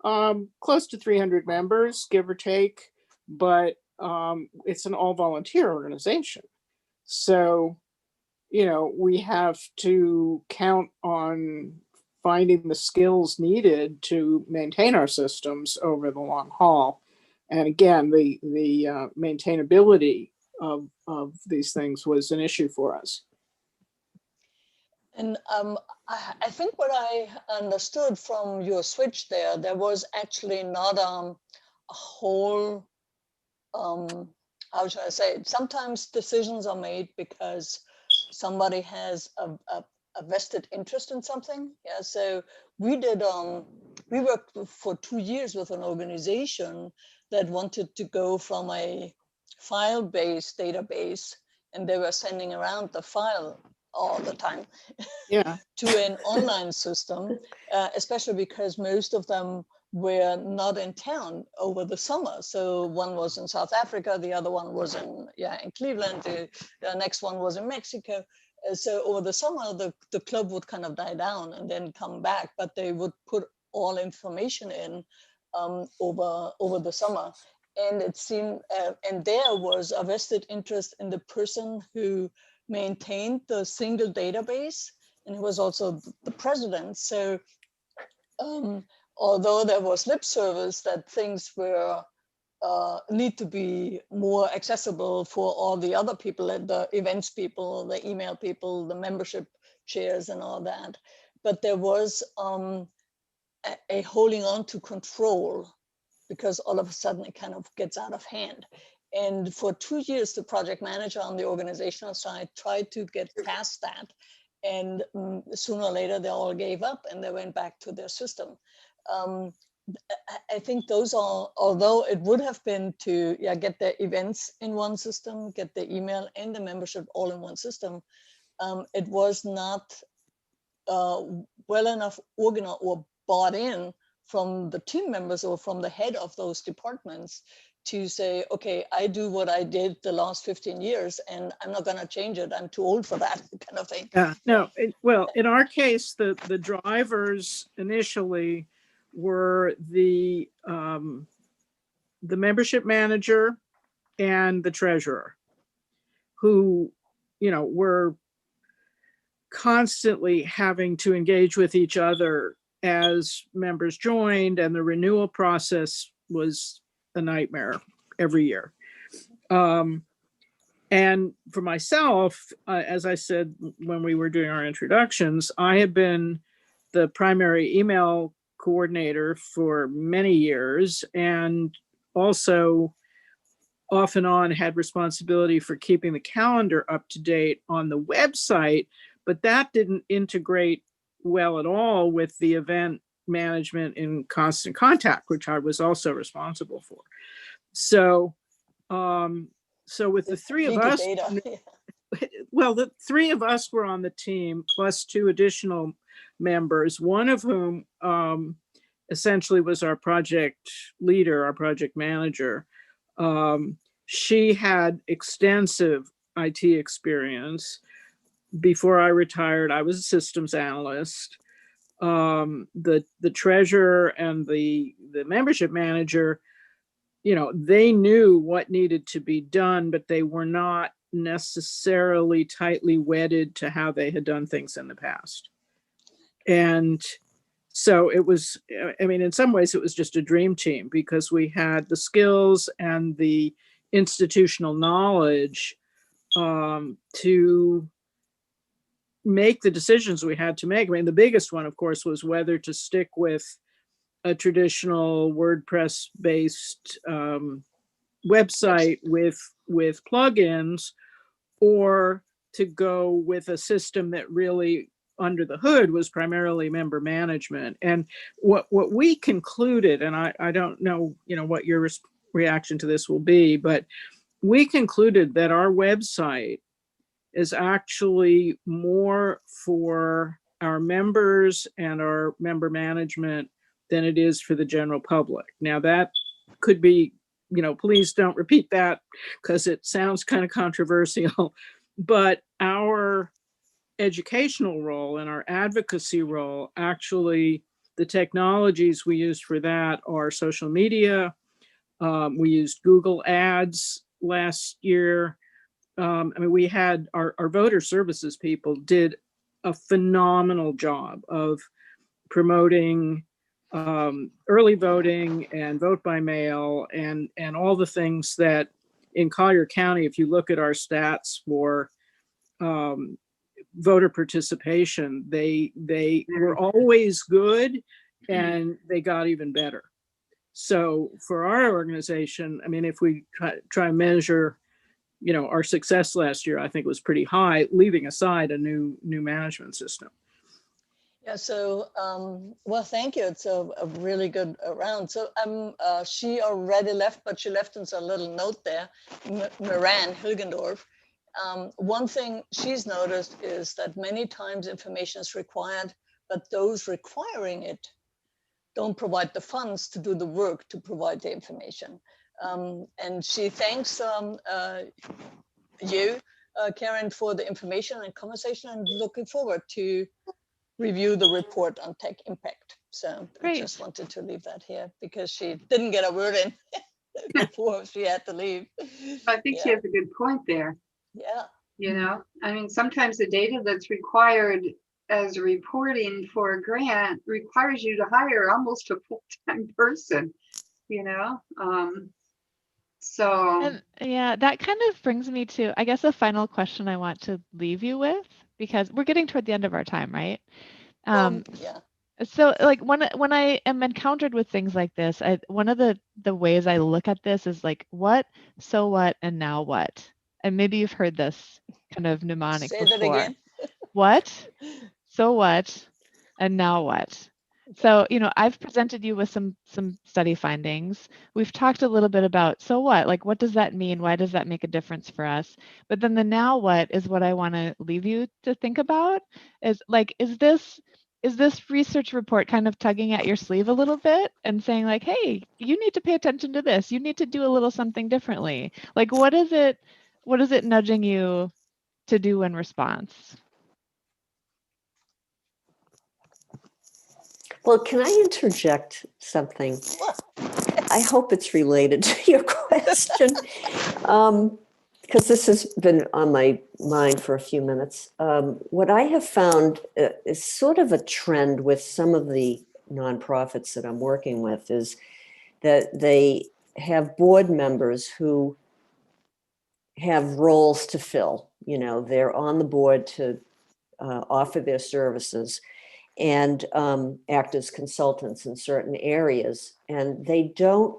Close to 300 members, give or take, but it's an all volunteer organization. So, you know, we have to count on finding the skills needed to maintain our systems over the long haul. And again, the maintainability of these things was an issue for us. And I think what I understood from your switch there was actually not a whole, how should I say it? Sometimes decisions are made because somebody has a vested interest in something. Yeah, so we did, we worked for 2 years with an organization that wanted to go from a file-based database, and they were sending around the file all the time, Yeah, to an online system, especially because most of them were not in town over the summer. So one was in South Africa, the other one was in Cleveland, the next one was in Mexico. So over the summer, the club would kind of die down and then come back, but they would put all information in over the summer. And it seemed, and there was a vested interest in the person who maintained the single database, and he was also the president. So although there was lip service that things were need to be more accessible for all the other people, the events people, the email people, the membership chairs and all that, but there was a holding on to control, because all of a sudden it kind of gets out of hand. And for 2 years, the project manager on the organizational side tried to get past that. And sooner or later, they all gave up and they went back to their system. I think those are, although it would have been to get the events in one system, get the email and the membership all in one system, it was not well enough organized or bought in from the team members or from the head of those departments to say, okay, I do what I did the last 15 years and I'm not going to change it. I'm too old for that kind of thing. Yeah, no, well, in our case, the drivers initially were the membership manager and the treasurer, who, you know, were constantly having to engage with each other as members joined, and the renewal process was a nightmare every year. And for myself, as I said when we were doing our introductions, I had been the primary email coordinator for many years, and also off and on had responsibility for keeping the calendar up to date on the website, but that didn't integrate well at all with the event management in Constant Contact, which I was also responsible for. So, so with the three of us, well, the three of us were on the team, plus 2 additional members, one of whom essentially was our project leader, our project manager. She had extensive IT experience. Before I retired, I was a systems analyst. The treasurer and the membership manager, you know, they knew what needed to be done, but they were not necessarily tightly wedded to how they had done things in the past. And so it was, I mean, in some ways it was just a dream team, because we had the skills and the institutional knowledge to make the decisions we had to make. I mean, the biggest one, of course, was whether to stick with a traditional WordPress-based website with plugins, or to go with a system that really, under the hood, was primarily member management. And what we concluded, and I don't know, you know, what your reaction to this will be, but we concluded that our website is actually more for our members and our member management than it is for the general public. Now, that could be, you know, please don't repeat that because it sounds kind of controversial, but our educational role and our advocacy role, actually, the technologies we used for that are social media. We used Google Ads last year. I mean, we had our voter services people did a phenomenal job of promoting early voting and vote by mail and all the things that in Collier County, if you look at our stats for voter participation, they were always good and they got even better. So for our organization, I mean, if we try to measure, you know, our success last year, I think was pretty high, leaving aside a new management system. Yeah, so, well, thank you. It's a really good round. So she already left, but she left us a little note there, Moran Hilgendorf. One thing she's noticed is that many times information is required, but those requiring it don't provide the funds to do the work to provide the information. And she thanks you, Karen, for the information and conversation, and looking forward to review the report on TechImpact. So Great. I just wanted to leave that here because she didn't get a word in before she had to leave. I think she has a good point there. Yeah. You know, I mean, sometimes the data that's required as reporting for a grant requires you to hire almost a full-time person, you know? And yeah, that kind of brings me to, I guess, a final question I want to leave you with, because we're getting toward the end of our time, right? Yeah. So like when I am encountered with things like this, one of the ways I look at this is like, what, so what, and now what? And maybe you've heard this kind of mnemonic Say before. that again. What, so what, and now what? So, you know, I've presented you with some study findings. We've talked a little bit about, so what? Like, what does that mean? Why does that make a difference for us? But then the now what is what I want to leave you to think about. Is like, is this research report kind of tugging at your sleeve a little bit and saying like, hey, you need to pay attention to this. You need to do a little something differently. Like, what is it nudging you to do in response? Well, can I interject something? I hope it's related to your question, because this has been on my mind for a few minutes. What I have found is sort of a trend with some of the nonprofits that I'm working with is that they have board members who have roles to fill. You know, they're on the board to offer their services and act as consultants in certain areas. And they don't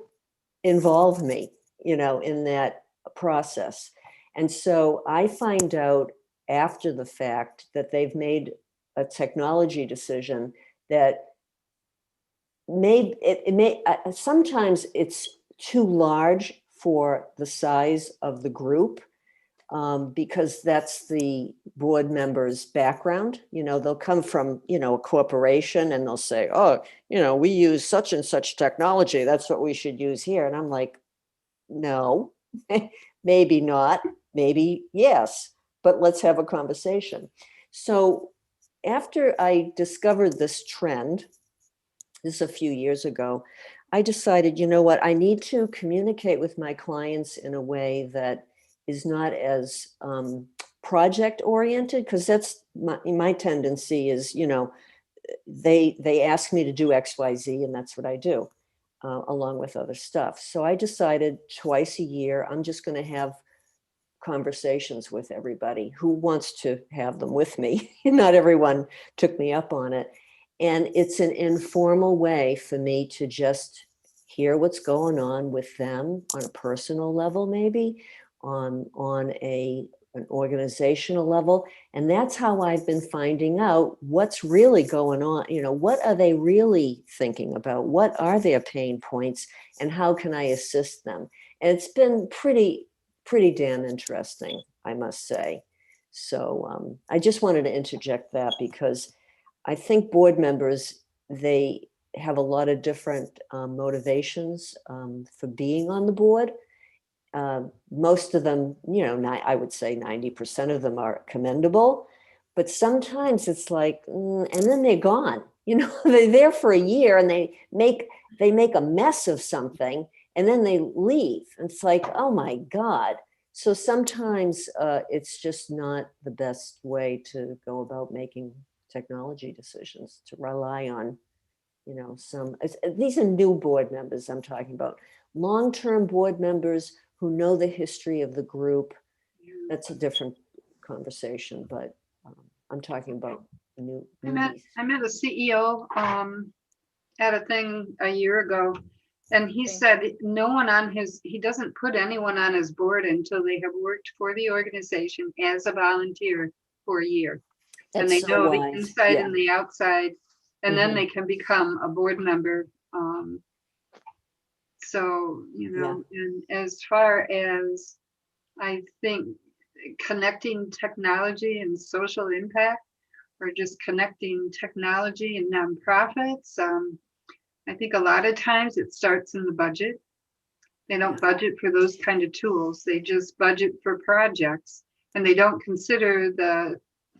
involve me, you know, in that process. And so I find out after the fact that they've made a technology decision that sometimes it's too large for the size of the group. Because that's the board member's background. You know, they'll come from, you know, a corporation and they'll say, oh, you know, we use such and such technology. That's what we should use here. And I'm like, no, maybe not, maybe yes, but let's have a conversation. So after I discovered this trend, this is a few years ago, I decided, you know what, I need to communicate with my clients in a way that is not as project oriented, because that's my tendency is, you know, they ask me to do XYZ and that's what I do along with other stuff. So I decided twice a year, I'm just going to have conversations with everybody who wants to have them with me. Not everyone took me up on it. And it's an informal way for me to just hear what's going on with them on a personal level, maybe on an organizational level. And that's how I've been finding out what's really going on. You know, what are they really thinking about? What are their pain points and how can I assist them? And it's been pretty damn interesting, I must say. So I just wanted to interject that because I think board members, they have a lot of different motivations for being on the board. Most of them, you know, I would say 90% of them are commendable, but sometimes it's like, and then they're gone. You know, they're there for a year and they make a mess of something and then they leave. And it's like, oh my God. So sometimes it's just not the best way to go about making technology decisions, to rely on, you know, these are new board members I'm talking about. Long-term board members who know the history of the group, that's a different conversation, but I'm talking about newbies. I met a CEO at a thing a year ago, and he said no one on he doesn't put anyone on his board until they have worked for the organization as a volunteer for a year. That's and they so know wise. the inside Yeah. and the outside, and then Mhm. they can become a board member. So, you know, and as far as I think connecting technology and social impact, or just connecting technology and nonprofits, I think a lot of times it starts in the budget. They don't budget for those kind of tools. They just budget for projects, and they don't consider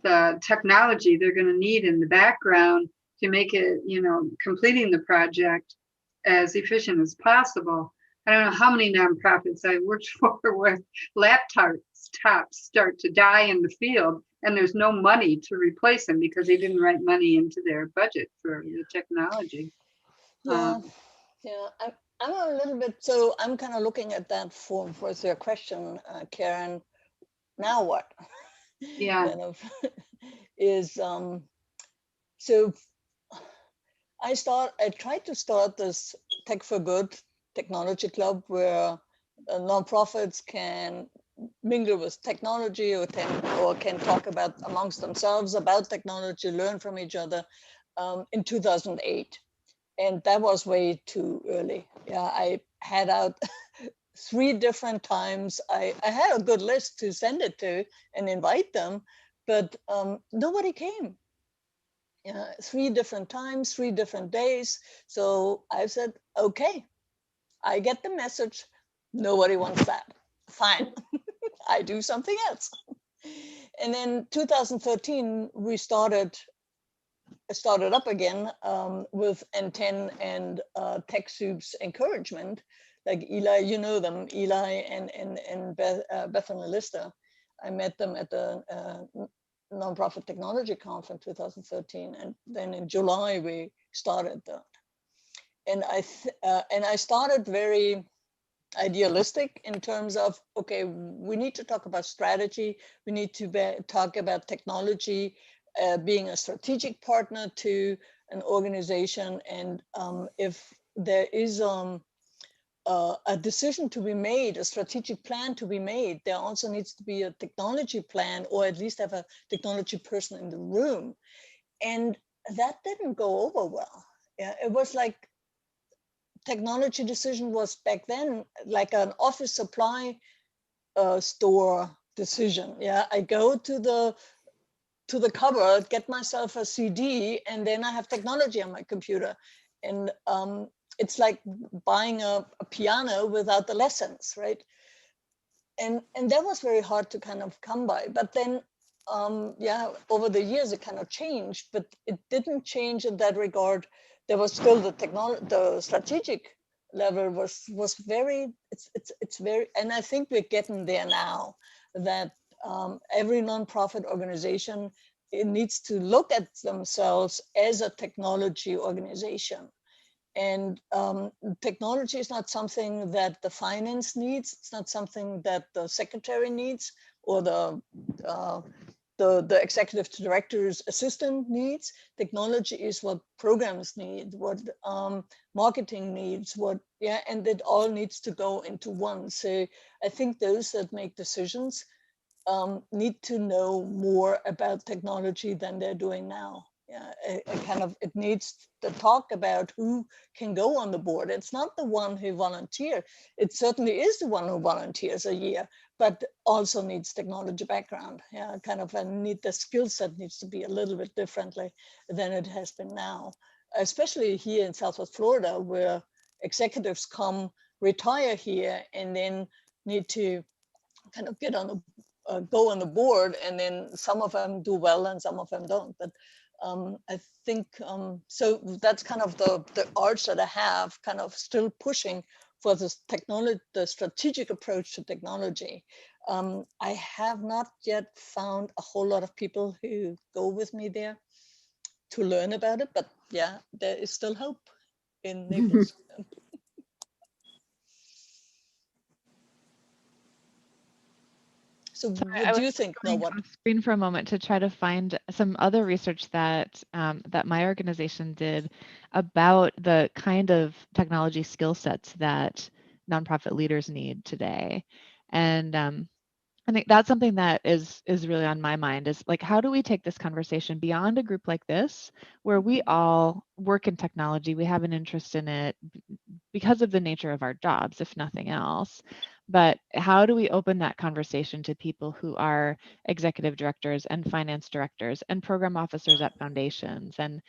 the technology they're going to need in the background to make it, you know, completing the project as efficient as possible. I don't know how many nonprofits I worked for where laptops start to die in the field, and there's no money to replace them because they didn't write money into their budget for the technology. Yeah, I'm a little bit, so I'm kind of looking at that for your question, Karen. Now what? Yeah. Kind of is so I tried to start this Tech4Good technology club where nonprofits can mingle with technology or can talk about amongst themselves about technology, learn from each other in 2008. And that was way too early. Yeah, I had out 3 different times. I had a good list to send it to and invite them, but nobody came. 3 different times, 3 different days. So I said, okay, I get the message. Nobody wants that. Fine, I do something else. And then 2013, we started up again with N10 and TechSoup's encouragement. Like Eli, you know them, Eli and Beth and Lister. I met them at the Nonprofit Technology Conf in 2013, and then in July we started that. And I started very idealistic in terms of, okay, we need to talk about strategy, we need to talk about technology, being a strategic partner to an organization, and if there is a decision to be made, a strategic plan to be made, there also needs to be a technology plan, or at least have a technology person in the room. And that didn't go over well. Yeah, it was like technology decision was back then like an office supply store decision. Yeah, I go to the cupboard, get myself a CD, and then I have technology on my computer. And it's like buying a piano without the lessons, right? And that was very hard to kind of come by. But then, over the years it kind of changed, but it didn't change in that regard. There was still the strategic level was very, it's very, and I think we're getting there now, that every nonprofit organization, it needs to look at themselves as a technology organization. And technology is not something that the finance needs. It's not something that the secretary needs, or the executive director's assistant needs. Technology is what programs need, what marketing needs, and it all needs to go into one. So I think those that make decisions need to know more about technology than they're doing now. Yeah, it needs to talk about who can go on the board. It's not the one who volunteers. It certainly is the one who volunteers a year, but also needs technology background. Yeah, the skill set needs to be a little bit differently than it has been now, especially here in Southwest Florida, where executives come, retire here, and then need to kind of get on the go on the board, and then some of them do well and some of them don't. But I think, so that's kind of the arch that I have, kind of still pushing for this technology, the strategic approach to technology. I have not yet found a whole lot of people who go with me there to learn about it, but yeah, there is still hope in Naples. So what do you think? No, what? On screen for a moment to try to find some other research that that my organization did about the kind of technology skill sets that nonprofit leaders need today, and I think that's something that is really on my mind, is like, how do we take this conversation beyond a group like this, where we all work in technology, we have an interest in it because of the nature of our jobs, if nothing else. But how do we open that conversation to people who are executive directors and finance directors and program officers at foundations, and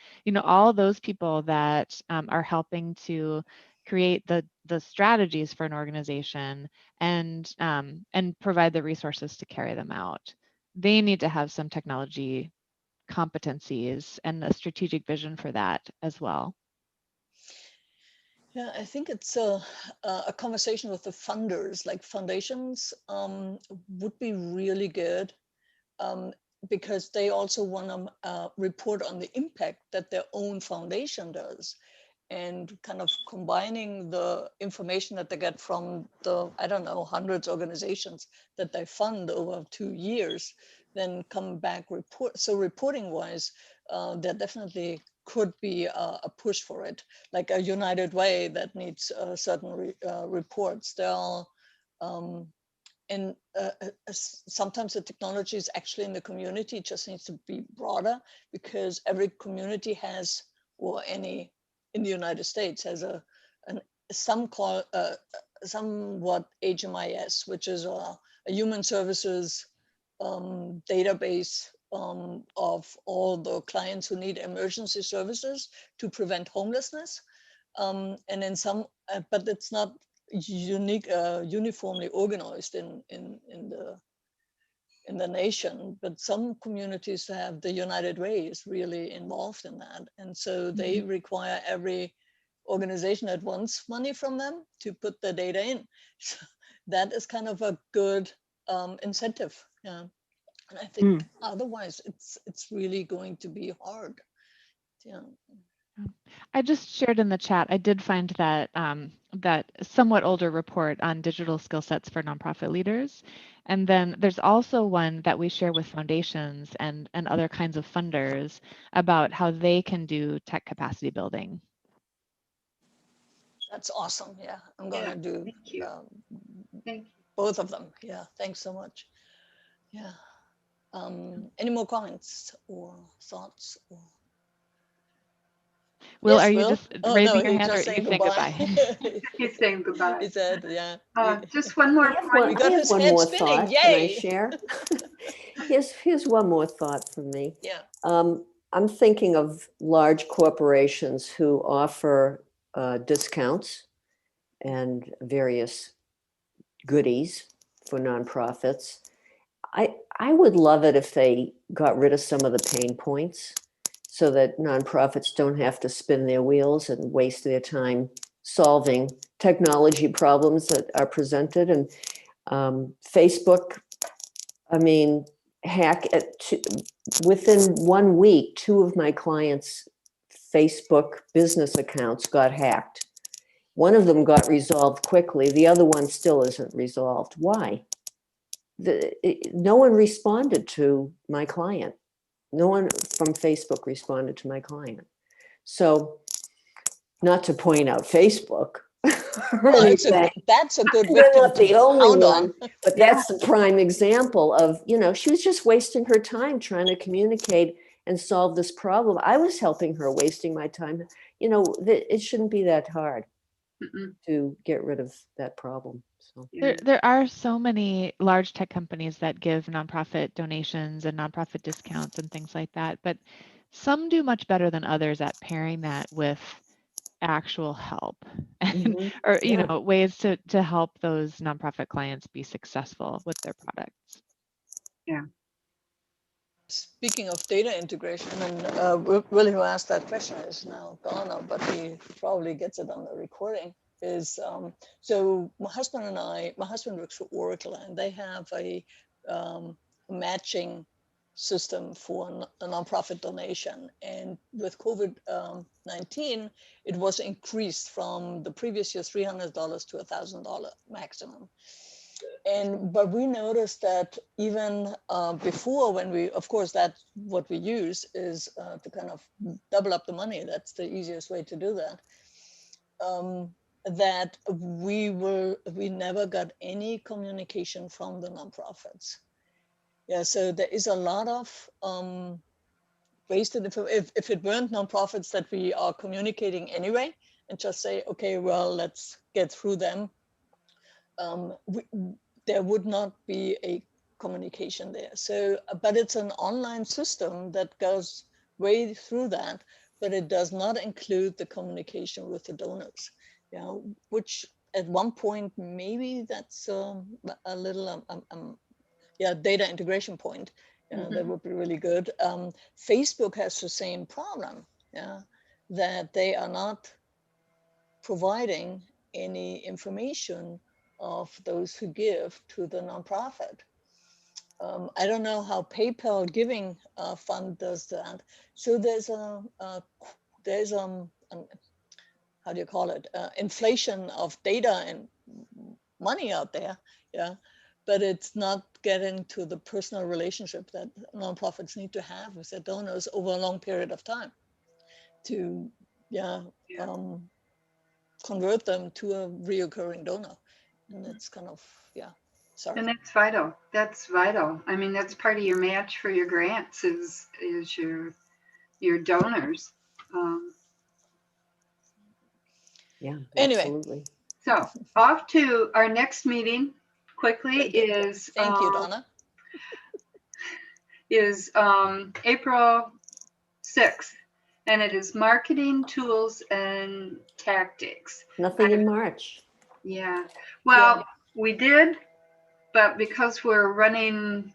all those people that are helping to create the strategies for an organization and provide the resources to carry them out. They need to have some technology competencies and a strategic vision for that as well. Yeah, I think it's a conversation with the funders, like foundations would be really good, because they also want to report on the impact that their own foundation does, and kind of combining the information that they get from the, I don't know, hundreds of organizations that they fund over 2 years, then come back report. So reporting wise, there definitely could be a push for it, like a United Way that needs certain reports. There are, and sometimes the technology is actually in the community. It just needs to be broader, because every community has, or any in the United States has somewhat HMIS, which is a human services database of all the clients who need emergency services to prevent homelessness. And in some, but it's not unique, uniformly organized in the nation, but some communities have, the United Way is really involved in that, and so they require every organization that wants money from them to put the data in. So that is kind of a good incentive. Yeah, and I think otherwise it's really going to be hard. Yeah. I just shared in the chat, I did find that that somewhat older report on digital skill sets for nonprofit leaders. And then there's also one that we share with foundations and other kinds of funders about how they can do tech capacity building. That's awesome. Yeah, I'm going to do Thank you. both of them. Yeah, thanks so much. Yeah. Any more comments or thoughts? Or... Will, yes, are you Will? just Oh, raising no, your hand, or are you saying goodbye? He's saying goodbye. He said, yeah. Just one more point. We got his head more spinning. thought. Yay! Can I share? Here's one more thought from me. Yeah. I'm thinking of large corporations who offer discounts and various goodies for nonprofits. I would love it if they got rid of some of the pain points, so that nonprofits don't have to spin their wheels and waste their time solving technology problems that are presented. And Facebook, I mean, within 1 week, 2 of my clients' Facebook business accounts got hacked. One of them got resolved quickly. The other one still isn't resolved. Why? No one responded to my client. No one from Facebook responded to my client. So, not to point out Facebook. Well, that's a good They're victim not the only one, on. but that's the prime example of, she was just wasting her time trying to communicate and solve this problem. I was helping her, wasting my time. It shouldn't be that hard to get rid of that problem. So there are so many large tech companies that give nonprofit donations and nonprofit discounts and things like that, but some do much better than others at pairing that with actual help and or ways to help those nonprofit clients be successful with their products. Yeah. speaking of data integration, and Willie who asked that question is now gone now, but he probably gets it on the recording, is so my husband works for Oracle, and they have a matching system for a nonprofit donation. And with COVID-19, it was increased from the previous year's $300 to $1,000 maximum. But we noticed that even before, when we, of course, that's what we use is to kind of double up the money. That's the easiest way to do that. That we never got any communication from the nonprofits. Yeah, so there is a lot of wasted information. If it weren't nonprofits that we are communicating anyway, and just say, okay, well, let's get through them. There would not be a communication there. So, but it's an online system that goes way through that, but it does not include the communication with the donors. You know, which at one point maybe that's a little data integration point. You know, that would be really good. Facebook has the same problem. Yeah, that they are not providing any information of those who give to the nonprofit. I don't know how PayPal Giving Fund does that. So there's how do you call it? Inflation of data and money out there, yeah. But it's not getting to the personal relationship that nonprofits need to have with their donors over a long period of time to, convert them to a reoccurring donor. And it's kind of, sorry. And that's vital. That's vital. I mean, that's part of your match for your grants is your donors. Yeah, anyway. Absolutely. So off to our next meeting quickly is thank you, Donna. Is April 6th, and it is marketing tools and tactics. Nothing in March. Yeah, well, we did, but because we're running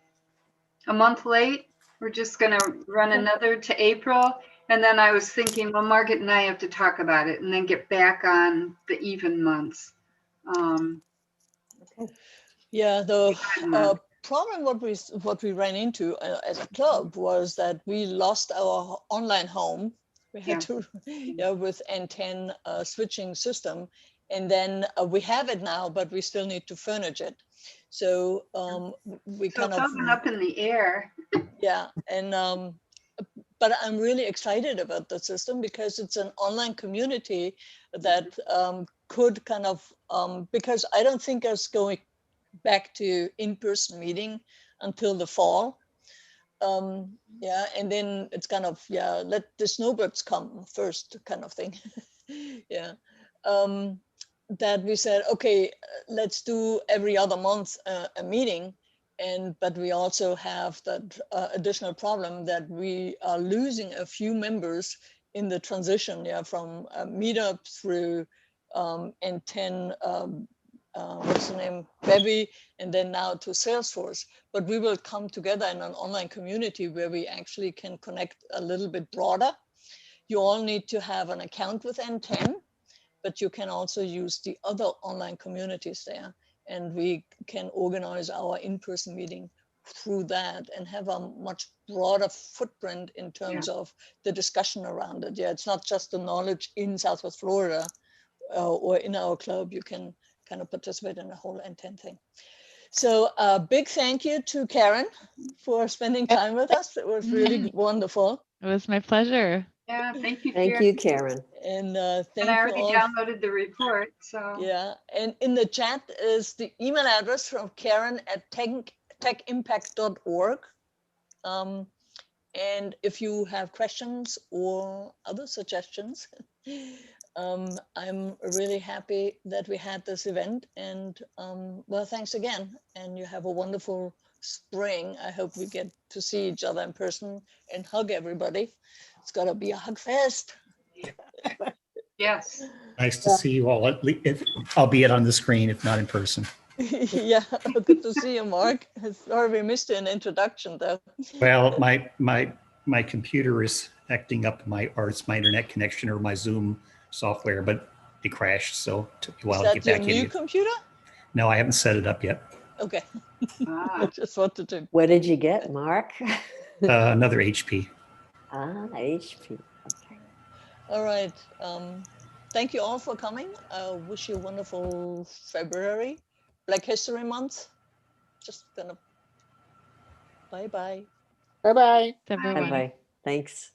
a month late, we're just going to run another to April. And then I was thinking, well, Margaret and I have to talk about it and then get back on the even months. Okay. Yeah, the problem what we ran into as a club was that we lost our online home. We had to, with N10 switching system, and then we have it now, but we still need to furnish it. So we kind of up in the air. Yeah, and but I'm really excited about the system because it's an online community that could kind of because I don't think us going back to in-person meeting until the fall. Yeah, and then it's kind of let the snowbirds come first kind of thing. Yeah. That we said, okay, let's do every other month a meeting. But we also have that additional problem that we are losing a few members in the transition, from Meetup through N10, what's the name, Bevy, and then now to Salesforce. But we will come together in an online community where we actually can connect a little bit broader. You all need to have an account with N10, but you can also use the other online communities there. And we can organize our in-person meeting through that and have a much broader footprint in terms of the discussion around it. Yeah, it's not just the knowledge in Southwest Florida or in our club. You can kind of participate in the whole N10 thing. So a big thank you to Karen for spending time with us. It was really wonderful. It was my pleasure. Yeah, thank you, Thank you, Karen. And and I already downloaded the report. So yeah, and in the chat is the email address from Karen at TechImpact.org. And if you have questions or other suggestions, I'm really happy that we had this event. And well, thanks again. And you have a wonderful spring. I hope we get to see each other in person and hug everybody. It's got to be a hug fest. Yes. Nice to see you all, albeit on the screen, if not in person. Yeah, good to see you, Mark. Sorry we missed you in introduction though. Well, my computer is acting up or it's my internet connection or my Zoom software, but it crashed, so it took me a while Is to that get your back new in. computer? No, I haven't set it up yet. Okay. Ah. I just wanted to. What did you get, Mark? Another HP. HP. Okay. All right. Thank you all for coming. I wish you a wonderful February, Black History Month. Just gonna bye-bye. Bye-bye. Everyone. Bye-bye. Thanks.